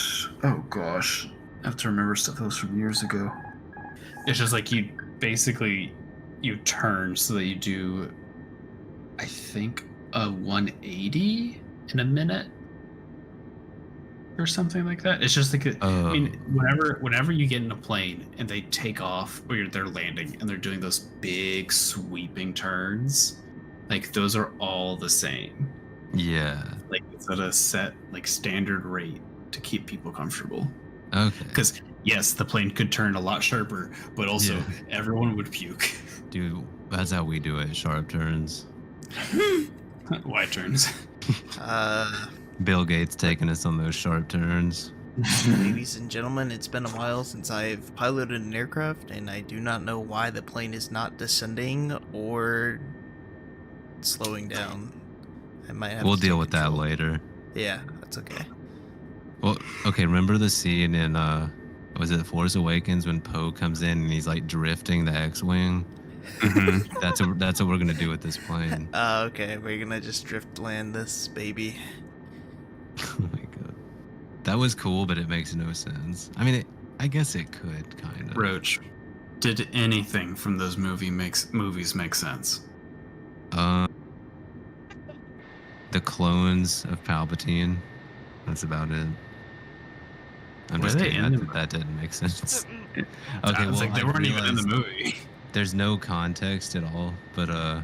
oh gosh, I have to remember stuff that was from years ago. It's just like you turn so that you do, I think, a 180 in a minute or something like that. It's just like I mean, whenever you get in a plane and they take off or they're landing and they're doing those big sweeping turns, like those are all the same. Yeah. Like it's at a set like standard rate to keep people comfortable. Okay. Because yes, the plane could turn a lot sharper, but also Yeah. everyone would puke. Dude, that's how we do it. Sharp turns. Wide turns. Bill Gates taking us on those sharp turns. Ladies and gentlemen, it's been a while since I've piloted an aircraft, and I do not know why the plane is not descending or slowing down. I might have We'll to deal take with that control. later. Yeah, that's okay. Well, okay, remember the scene in was it Force Awakens when Poe comes in and he's like drifting the X-wing? Mhm. That's what we're gonna do with this plane. Okay, we're gonna just drift land this baby. Oh my god. That was cool, but it makes no sense. I mean, I guess it could kind of. Roach, did anything from those movies make sense? The clones of Palpatine. That's about it. I'm Were just they kidding. in That didn't make sense. Okay, I was well, like, they I weren't even in the realized movie. there's no context at all, but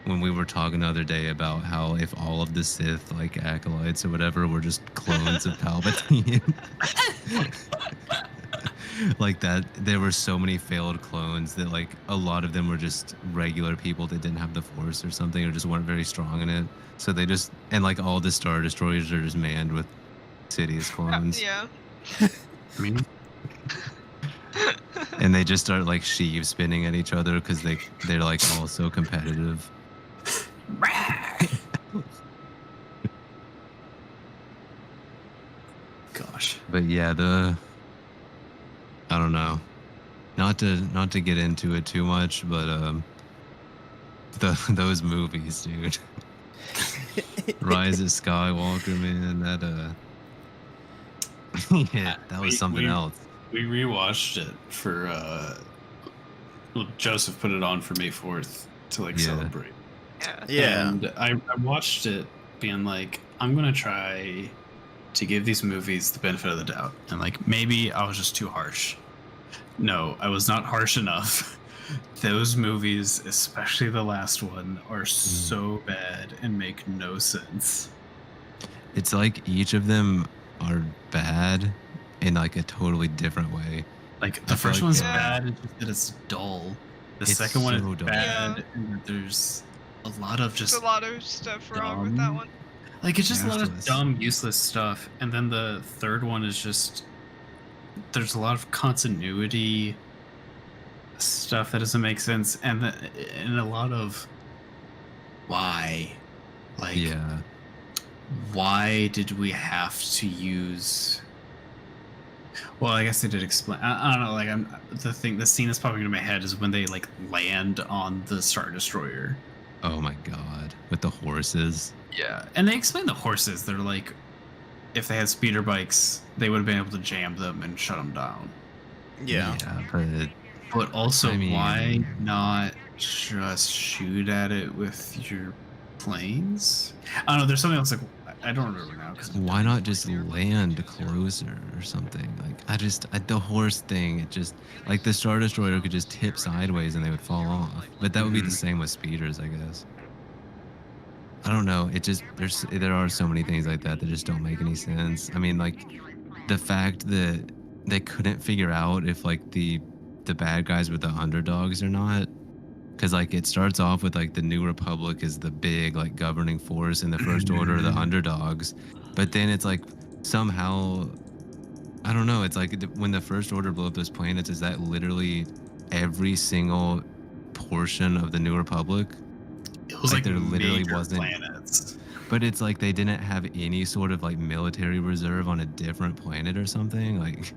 when we were talking the other day about how if all of the Sith like acolytes or whatever were just clones of Palpatine, like that, there were so many failed clones that like a lot of them were just regular people that didn't have the Force or something, or just weren't very strong in it. So they just, and like all the Star Destroyers are just manned with Sidious clones, Yeah. I mean, and they just start like sheaves spinning at each other because they're like all so competitive. gosh. But yeah, I don't know, not to get into it too much, but those movies, dude. Rise of Skywalker, man, that yeah, that was something else. We rewatched it for well, Joseph put it on for May 4th to like Yeah. celebrate. Yeah. Yeah. And I watched it being like, I'm gonna try to give these movies the benefit of the doubt. And like maybe I was just too harsh. No, I was not harsh enough. Those movies, especially the last one, are so bad and make no sense. It's like each of them are bad in like a totally different way. Like I the feel first like one's Yeah. bad, it's just that it's dull. The It's second one so is dull. bad, Yeah. and there's a lot of There's just a lot of stuff wrong with that dumb. one. like it's just a lot of Useless. dumb, useless stuff. And then the third one is just there's a lot of continuity stuff that doesn't make sense, and a lot of why, like Yeah, why did we have to use? Well, I guess they did explain. I don't know. Like the scene that's popping into my head is when they like land on the Star Destroyer. oh my god, with the horses. Yeah, and they explain the horses. They're like, if they had speeder bikes, they would have been able to jam them and shut them down. Yeah. But also, I mean- why not just shoot at it with your planes? I don't know. There's something else. Like I don't remember now. Why not just land closer or something? Like the horse thing, it just like the Star Destroyer could just tip sideways and they would fall off. But that would be the Mhm. same with speeders, I guess. I don't know. It just there are so many things like that that just don't make any sense. I mean, like the fact that they couldn't figure out if like the bad guys were the underdogs or not. Because like it starts off with like the New Republic is the big like governing force and the First Order are the underdogs, but then it's like somehow I don't know. It's like when the First Order blew up those planets, is that literally every single portion of the New Republic? It was like, like there literally major wasn't- planets. But it's like they didn't have any sort of like military reserve on a different planet or something. Like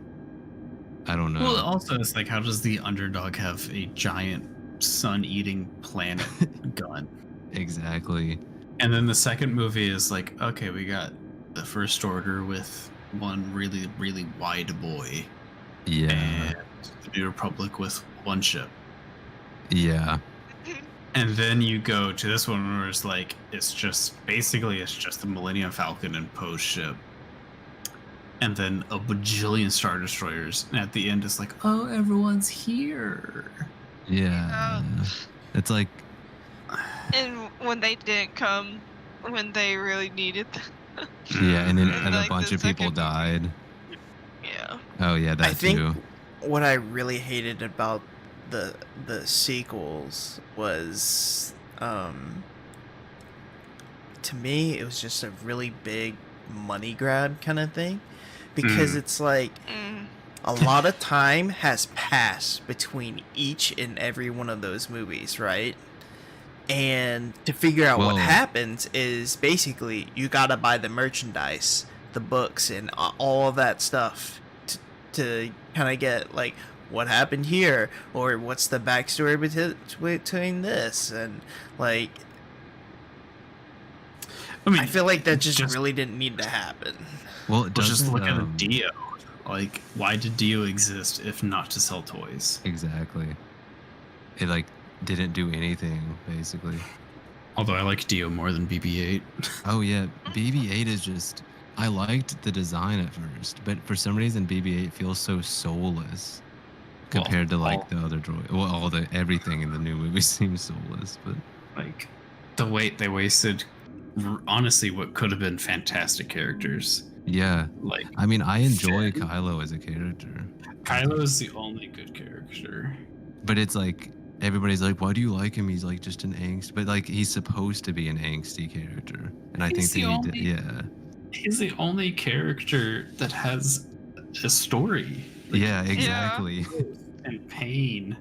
I don't know. Well, also, it's like, how does the underdog have a giant sun-eating planet gun? Exactly. And then the second movie is like, okay, we got the First Order with one really, really wide boy, Yeah. and the New Republic with one ship. Yeah. And then you go to this one where it's like, it's just the Millennium Falcon and Poe's ship. And then a bajillion Star Destroyers. And at the end, it's like, oh, everyone's here. Yeah. It's like And when they didn't come when they really needed them. yeah, and then And, and a like, bunch the of people second- died. Yeah. Oh yeah, that I think too. what I really hated about the sequels was to me it was just a really big money grab kind of thing, because it's like Mm. a lot of time has passed between each and every one of those movies, right? And to figure out what Well- happens is basically you gotta buy the merchandise, the books, and all of that stuff to kind of get like what happened here, or what's the backstory between this, and like I mean, I feel like that it's just really didn't need to happen. Well, it Let's just doesn't, look at Dio. Like, why did Dio exist if not to sell toys? exactly. It like didn't do anything basically. Although I like Dio more than BB-8. Oh yeah, BB-8 is just. I liked the design at first, but for some reason BB-8 feels so soulless Well, compared to like all- the other droid. Well, everything in the new movie seems soulless, but Like, the way they wasted, honestly, what could have been fantastic characters. Yeah. Like, I mean, I enjoy Finn. Kylo as a character. Kylo is the only good character. But it's like everybody's like, why do you like him? He's like just an angst, but like he's supposed to be an angsty character, and I think He's that the he only- did, yeah, He's the only character that has a story. Like, yeah, exactly. and pain.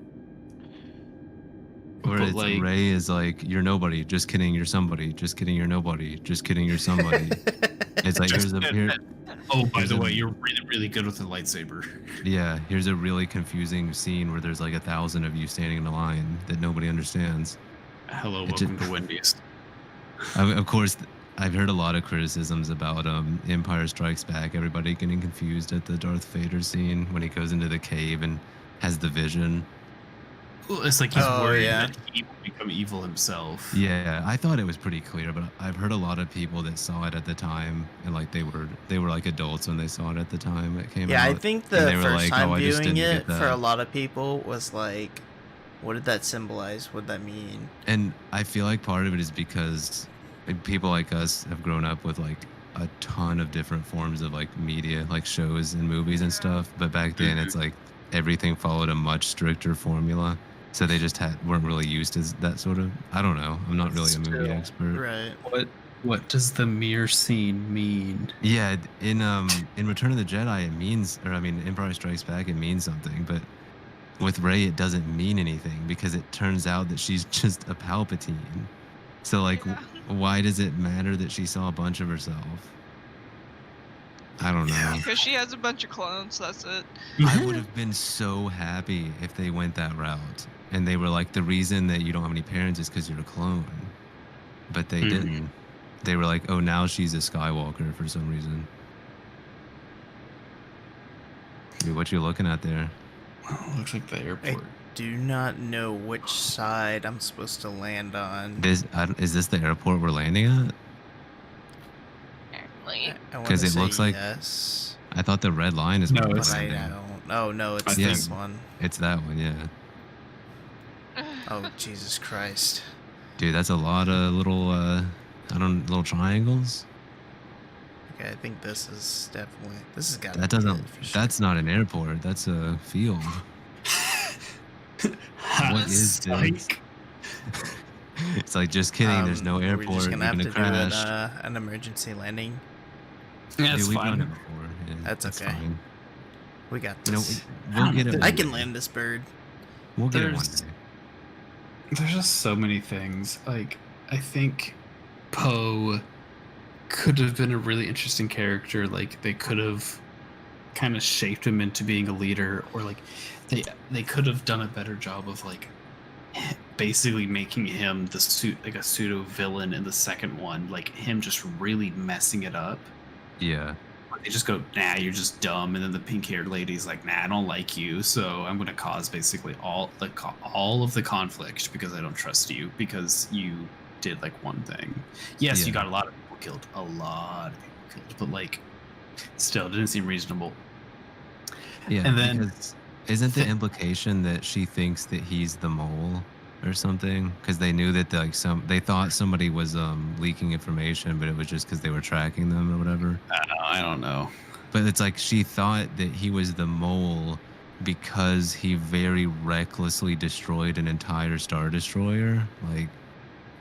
Whereas But, like, Ray is like, you're nobody. Just kidding, you're somebody. Just kidding, you're nobody. Just kidding, you're somebody. It's like Just- here, oh, by here's the a- way, you're really, really good with the lightsaber. yeah. Here's a really confusing scene where there's like 1,000 of you standing in a line that nobody understands. Hello, It welcome to Wendy's. Of course, I've heard a lot of criticisms about Empire Strikes Back. Everybody getting confused at the Darth Vader scene when he goes into the cave and has the vision. Well, it's like he's Oh, worried yeah. that he will become evil himself. Yeah, I thought it was pretty clear, but I've heard a lot of people that saw it at the time, and like they were like adults when they saw it at the time it came Yeah, out. I think and the they were first like, time "Oh, I just viewing didn't it get for a that." lot of people was like, what did that symbolize? What did that mean? And I feel like part of it is because people like us have grown up with like a ton of different forms of like media, like shows and movies and stuff. But back then, it's like everything followed a much stricter formula. So they just weren't really used as that sort of. I don't know. I'm not really a movie Still, expert. Right. What does the mirror scene mean? Yeah, in Return of the Jedi, it means, or I mean, Empire Strikes Back, it means something. But with Rey, it doesn't mean anything because it turns out that she's just a Palpatine. So like, Yeah. why does it matter that she saw a bunch of herself? I don't know. Because she has a bunch of clones, that's it. I would have been so happy if they went that route and they were like, the reason that you don't have any parents is because you're a clone. But they Mhm. didn't. They were like, oh, now she's a Skywalker for some reason. Dude, what you looking at there? Oh, looks like the airport. Do not know which side I'm supposed to land on. Is this the airport we're landing at? Apparently. I wanna 'Cause it say looks like- yes, I thought the red line is No, where we're but I landing. don't. Oh no, it's I this think- one. It's that one, yeah. Oh Jesus Christ! Dude, that's a lot of little triangles. Okay, I think this is definitely. This has got. That doesn't. That's not an airport. That's a field. What is this? Psych. It's like, just kidding. There's no airport. We're just gonna have to crash. do an emergency landing. Yeah, Dude, it's we've fine. done it before. Yeah, That's okay. Fine. We got You know, this. we'll get it. I one can day. land this bird. We'll get it one There's- day. There's just so many things. Like, I think Poe could have been a really interesting character. Like, they could have kind of shaped him into being a leader, or like they could have done a better job of like basically making him the a pseudo villain in the second one, like him just really messing it up. Yeah. They just go, nah, you're just dumb, and then the pink-haired lady's like, nah, I don't like you, so I'm gonna cause basically all of the conflict because I don't trust you because you did like one thing. Yes, Yeah. you got a lot of people killed, but like, still, it didn't seem reasonable. Yeah. And then- because isn't the implication that she thinks that he's the mole or something? Because they knew that they thought somebody was leaking information, but it was just because they were tracking them or whatever. I don't know. But it's like she thought that he was the mole because he very recklessly destroyed an entire Star Destroyer. Like,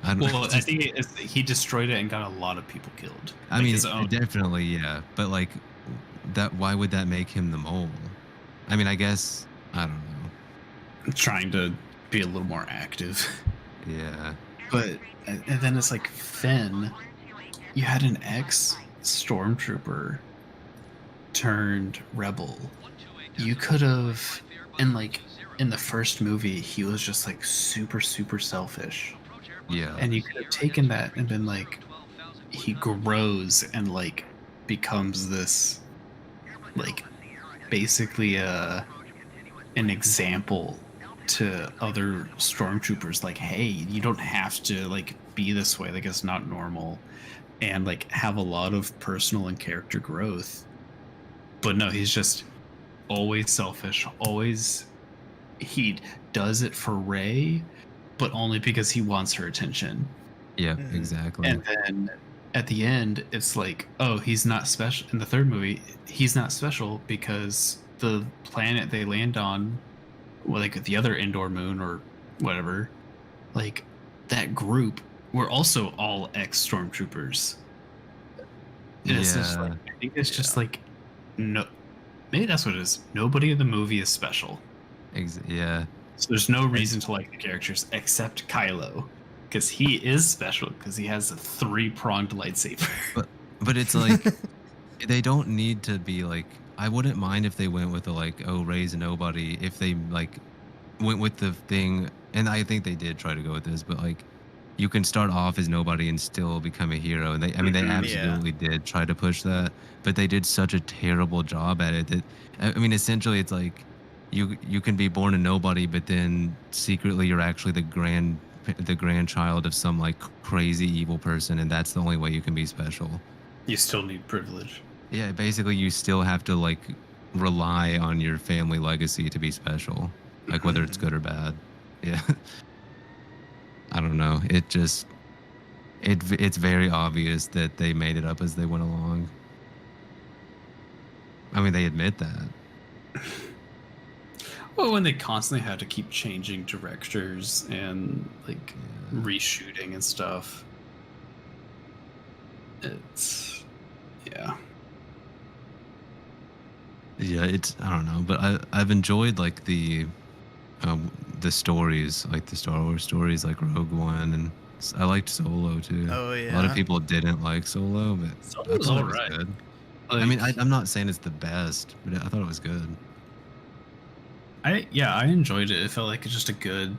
I don't Well, know. I think he destroyed it and got a lot of people killed. I Like mean, his own. definitely, yeah. But like, why would that make him the mole? I mean, I guess, I don't know. Trying to be a little more active. Yeah. But and then it's like, Finn, you had an ex-stormtrooper turned rebel. You could have, and like in the first movie, he was just like super selfish, Yeah. and you could have taken that and been like, he grows and like becomes this, like, basically an example to other stormtroopers, like, hey, you don't have to like be this way, like it's not normal, and like have a lot of personal and character growth. But no, he's just always selfish, always. He does it for Rey, but only because he wants her attention. Yeah, Mhm. exactly. And then at the end, it's like, oh, he's not special. In the third movie, he's not special because the planet they land on, well, like the other indoor moon or whatever, like that group were also all ex stormtroopers. And it's just like, Yeah, I think it's just Yeah. like, no, maybe that's what it is. Nobody in the movie is special. yeah. So there's no reason to like the characters except Kylo, because he is special because he has a 3-pronged lightsaber. But it's like they don't need to be like. I wouldn't mind if they went with the like, oh, Rey's nobody. If they like went with the thing, and I think they did try to go with this, but like you can start off as nobody and still become a hero. And I mean, they Mhm. Yeah. absolutely did try to push that, but they did such a terrible job at it that I mean, essentially, it's like you can be born a nobody, but then secretly you're actually the grandchild of some like crazy evil person, and that's the only way you can be special. You still need privilege. Yeah, basically, you still have to like rely on your family legacy to be special, like whether it's Mhm. good or bad. Yeah. I don't know. It just it's very obvious that they made it up as they went along. I mean, they admit that. Well, when they constantly had to keep changing directors and like Yeah. reshooting and stuff, it's yeah. Yeah, it's I don't know, but I've enjoyed like the stories, like the Star Wars stories, like Rogue One, and I liked Solo too. Oh A lot of yeah. people didn't like Solo, but I Solo's thought it was alright. good. I mean, Like, I'm not saying it's the best, but I thought it was good. I enjoyed it. It felt like just a good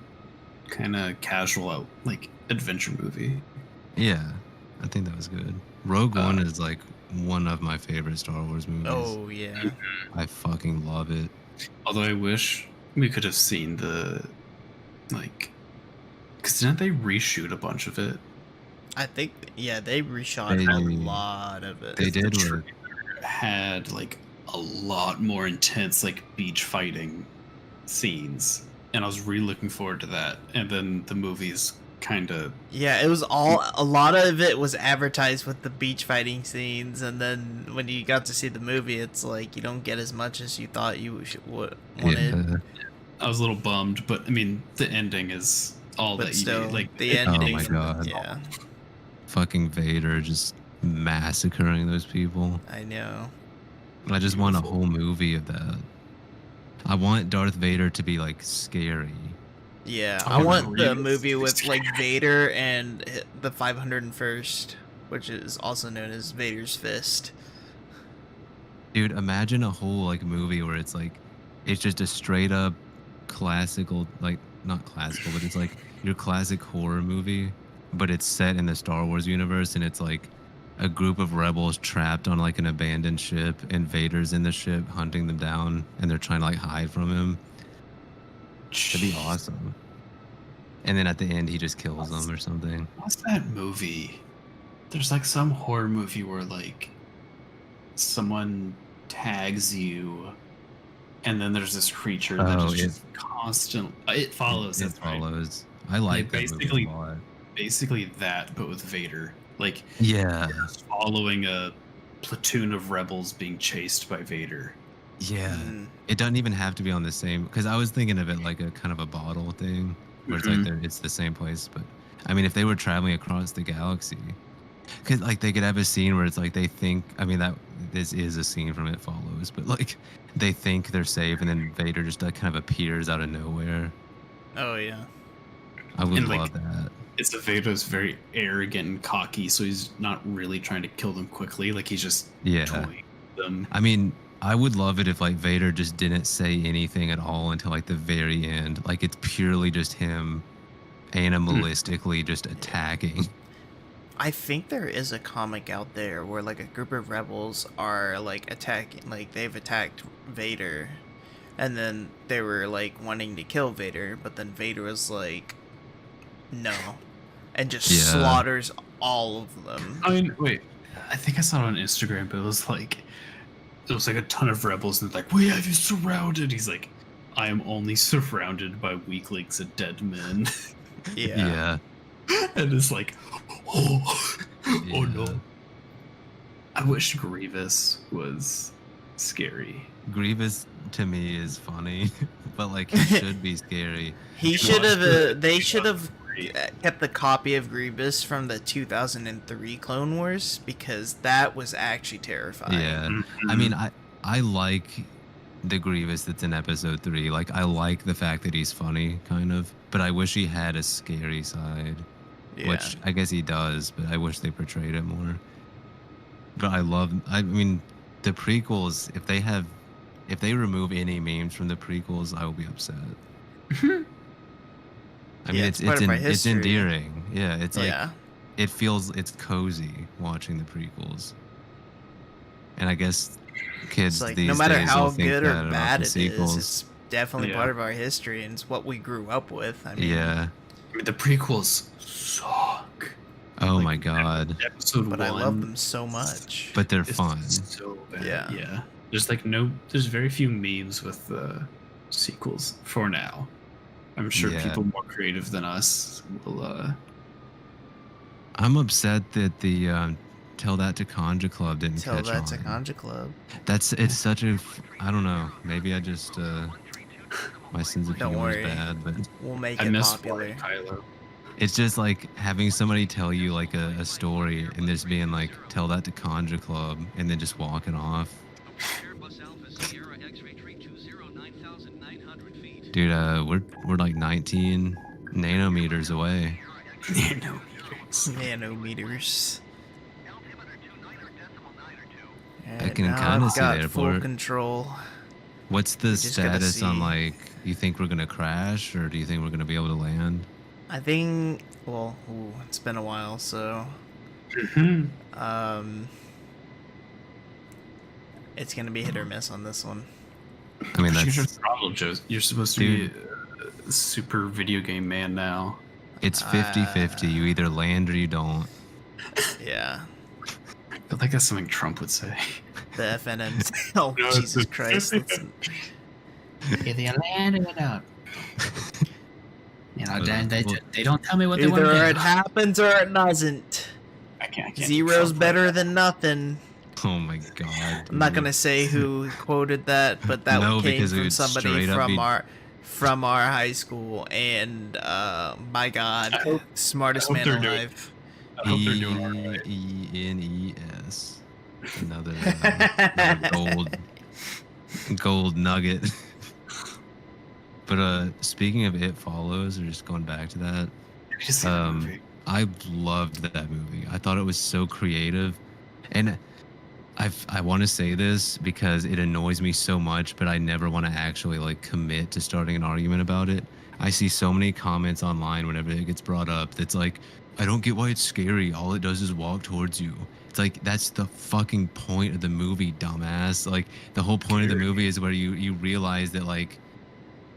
kind of casual like adventure movie. Yeah, I think that was good. Rogue Uh, One is like one of my favorite Star Wars movies. Oh yeah. I fucking love it. Although I wish we could have seen the like, because didn't they reshoot a bunch of it? I think yeah, they reshot They- a lot of it. They The did trailer with had like a lot more intense like beach fighting scenes, and I was really looking forward to that. And then the movie's kind of Yeah, it was a lot of it was advertised with the beach fighting scenes, and then when you got to see the movie, it's like you don't get as much as you thought you wanted. yeah. I was a little bummed, but I mean the ending is all But that still, you need. Like the it- Oh ending. my God. Yeah, Fucking Vader just massacring those people. I know. I just want a Beautiful. whole movie of that. I want Darth Vader to be like scary. Yeah, Oh, I want the really? movie with like Vader and the 501st, which is also known as Vader's Fist. Dude, imagine a whole like movie where it's like it's just a straight up classical, like not classical, but it's like your classic horror movie, but it's set in the Star Wars universe, and it's like a group of rebels trapped on like an abandoned ship, and Vader's in the ship hunting them down, and they're trying to like hide from him. That'd be awesome. And then at the end, he just kills them or something. What's that movie? There's like some horror movie where like someone tags you, and then there's this creature that Oh, is it- just constant. It follows. It That's right. follows. I like that movie basically- a lot. Basically that, but with Vader. Like Yeah, following a platoon of rebels being chased by Vader. yeah. Mm, It doesn't even have to be on the same, because I was thinking of it like a kind of a bottle thing, where it's like Mhm. it's the same place. But I mean, if they were traveling across the galaxy, because like they could have a scene where it's like they think. I mean, that this is a scene from It Follows, but like they think they're safe, and then Vader just like kind of appears out of nowhere. oh yeah. I would And, like, love that. It's that Vader's very arrogant and cocky, so he's not really trying to kill them quickly. Like he's just Yeah. toying with them. I mean, I would love it if like Vader just didn't say anything at all until like the very end. Like it's purely just him animalistically just attacking. I think there is a comic out there where like a group of rebels are like attacking, like they've attacked Vader, and then they were like wanting to kill Vader, but then Vader was like, no, and just Yeah. slaughters all of them. I mean, wait. I think I saw it on Instagram, but it was like a ton of rebels, and they're like, "We have you surrounded." He's like, "I am only surrounded by weaklings and dead men." Yeah. Yeah. And it's like, oh Yeah. no. I wish Grievous was scary. Grievous to me is funny, but like he should be scary. He It should was have. good. They It should was have great. kept the copy of Grievous from the 2003 Clone Wars because that was actually terrifying. Yeah. I mean, I like the Grievous that's in episode 3. Like I like the fact that he's funny, kind of, but I wish he had a scary side, Yeah. which I guess he does, but I wish they portrayed it more. But I mean, the prequels, if they remove any memes from the prequels, I will be upset. I mean, Yeah, it's part of our it's history. endearing. Yeah, it's like Yeah. it's cozy watching the prequels. And I guess kids It's like these no matter days how will think good that or about bad the it is, sequels. it's definitely Yeah. part of our history and it's what we grew up with. I mean, Yeah. I mean, the prequels suck. Oh Like, my god. Episode but 1 I love them so much. But they're is fun. so bad. Yeah. Yeah. There's very few memes with the sequels for now. I'm sure Yeah. people more creative than us will. I'm upset that the Tell That to Conja Club didn't Tell catch that to on. Conja Club. It's such a I don't know. Maybe I just my sense of Don't humor worry. is bad, but We'll make I it miss popular. Kylo. it's just like having somebody tell you like a story and just being like, tell that to Conja Club, and then just walking off. Dude, we're like 19 nanometers away. Nanometers. I can now kinda I've see the got full airport. control. What's the just gotta status on see. like? You think we're gonna crash, or do you think we're gonna be able to land? I think. Well, it's been a while, so it's gonna be hit or miss on this one. I mean, Here's your that's problem, Joe. You're supposed to be a super video game man now. it's 50-50. You either land or you don't. Yeah, I feel like that's something Trump would say. the FNMC. Oh No, it's Jesus a- Christ! That's, Either you land or you don't. You know, Well, they don't tell me what either it happens or it doesn't. I can't Zero's Trump better like than nothing. Oh my god. I'm not dude. gonna say who quoted that, but that No, one came because it from would somebody straight up be- from our high school, and my God, smartest I hope man they're doing- alive. I hope they're doing all right. ENES. Another gold nugget. But speaking of It Follows, or just going back to that, I just seen that movie. I loved that movie. I thought it was so creative, and I want to say this because it annoys me so much, but I never want to actually like commit to starting an argument about it. I see so many comments online whenever it gets brought up that's like, I don't get why it's scary. All it does is walk towards you. It's like, that's the fucking point of the movie, dumbass. Like, the whole point of the movie is where you realize that, like,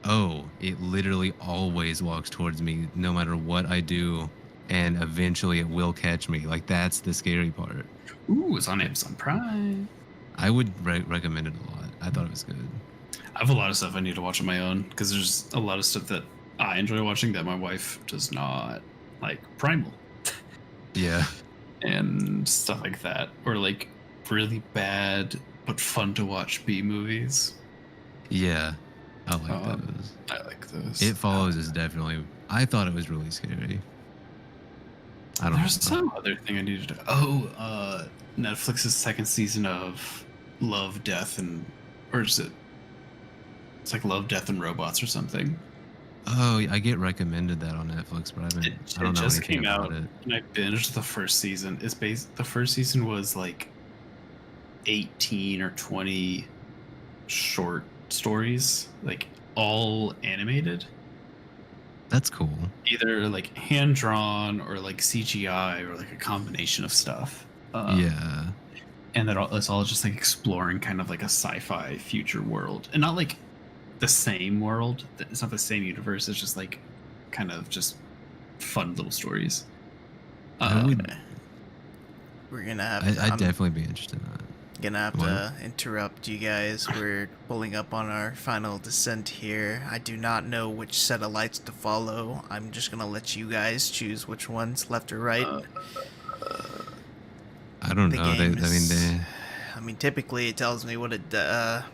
oh, it literally always walks towards me no matter what I do, and eventually it will catch me. Like, that's the scary part. Ooh, it's on Amazon Prime. I would recommend it a lot. I thought it was good. I have a lot of stuff I need to watch on my own because there's a lot of stuff that I enjoy watching that my wife does not, like Primal Yeah. and stuff like that, or like really bad but fun to watch B movies. Yeah. I like Um, those. I like those. It Follows is definitely. I thought it was really scary. I don't There's know. some other thing I needed to. Oh, Netflix's second season of Love, Death, and or is it? It's like Love, Death, and Robots or something. Oh, I get recommended that on Netflix, but I haven't. I don't It know just anything came about out, it. and I binged the first season. The first season was like 18 or 20 short stories, like all animated, That's cool. either like hand drawn or like CGI or like a combination of stuff. Yeah. And that it's all just like exploring kind of like a sci-fi future world, and not like the same world. It's not the same universe. It's just like kind of just fun little stories. I would. We're gonna have. I'd definitely be interested in that. Gonna have What? to interrupt you guys. We're pulling up on our final descent here. I do not know which set of lights to follow. I'm just gonna let you guys choose which one's left or right. I don't The know. game I mean, I mean, typically it tells me what it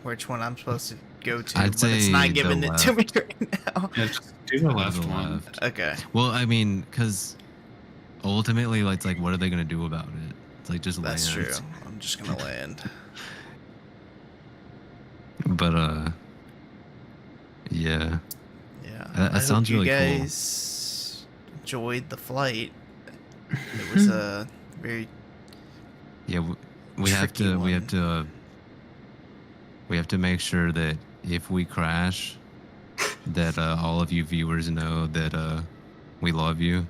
which one I'm supposed to go to, I'd but it's say not the giving it to me right now. Yeah, just do the left the one. left. Okay, Well, I mean, because ultimately, like, it's like, what are they gonna do about it? It's like just that's land. true. I'm just gonna land. But yeah, Yeah, That I sounds hope you really cool. guys enjoyed the flight. It was a very yeah. We have Tricky to. We one. have to. We have to make sure that if we crash, that all of you viewers know that we love you,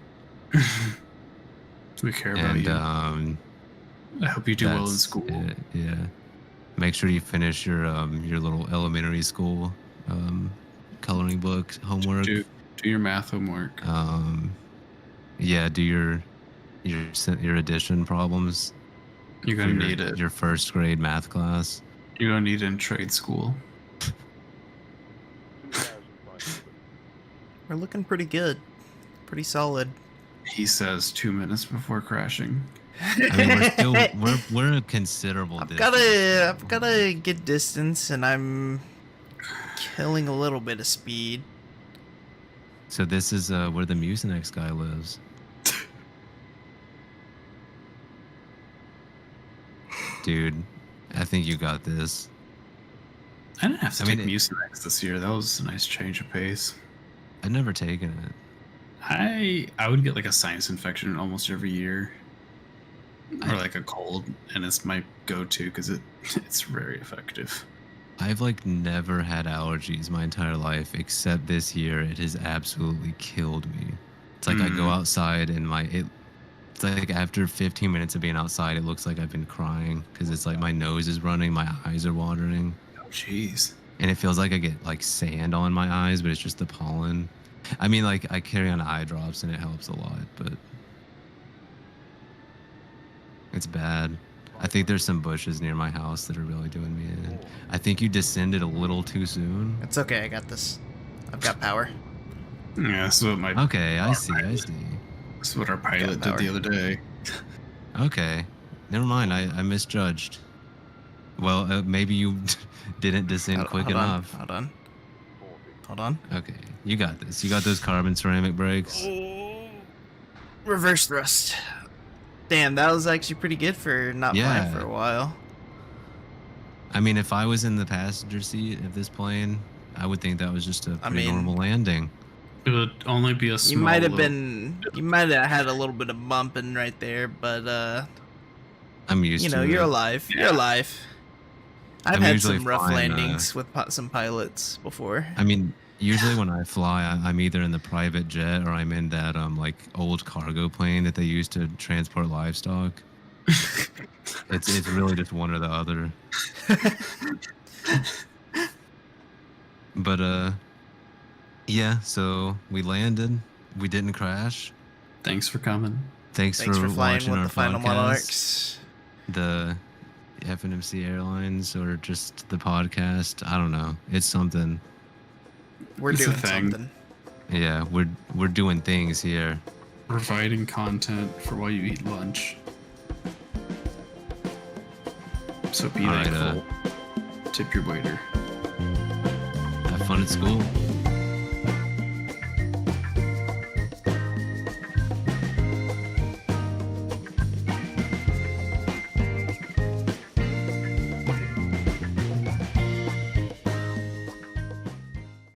We care about and you. I hope you do well in that's school. it, yeah. Make sure you finish your little elementary school coloring book homework. Do your math homework. Yeah, do your addition problems. You're for gonna your, need it. your first grade math class. You're gonna need it in trade school. We're looking pretty good. Pretty solid. He says 2 minutes before crashing. I mean, we're still we're a considerable I've distance. got a good distance, and I'm killing a little bit of speed. So this is where the Mucinex guy lives. Dude, I think you got this. I didn't have to I take mean, Mucinex this year. That was a nice change of pace. I've never taken it. I would get like a sinus infection almost every year, or like a cold, and it's my go-to because it's very effective. I've like never had allergies my entire life except this year. It has absolutely killed me. It's like I go outside and it's like after 15 minutes of being outside, it looks like I've been crying because it's like my nose is running, my eyes are watering, Oh, jeez. and it feels like I get like sand on my eyes, but it's just the pollen. I mean, like I carry on eye drops and it helps a lot, but it's bad. I think there's some bushes near my house that are really doing me in. I think you descended a little too soon. It's okay, I got this. I've got power. Yeah, this is what my Okay, I see. This is what our pilot did the other day. Okay, never mind. I misjudged. Well, maybe you didn't descend quick enough. Hold on. Okay, you got this. You got those carbon ceramic brakes. Oh, reverse thrust. Damn, that was actually pretty good for not flying for a while. I mean, if I was in the passenger seat of this plane, I would think that was just a pretty normal landing. It would only be a small. You might have had a little bit of bumping right there, but I'm used to it. you're alive. Yeah. You're alive. I've I'm had usually some rough fine, landings with some pilots before. I mean, usually when I fly, I'm either in the private jet or I'm in that like old cargo plane that they use to transport livestock. It's really just one or the other. But yeah. So we landed. We didn't crash. Thanks for coming. Thanks for flying watching with our the Final podcast. Monarchs. The FNMC Airlines or just the podcast. I don't know. It's something. We're It's a doing thing. something. Yeah, we're doing things here. Providing content for while you eat lunch. So be All right, thankful. Tip your waiter. Have fun at school.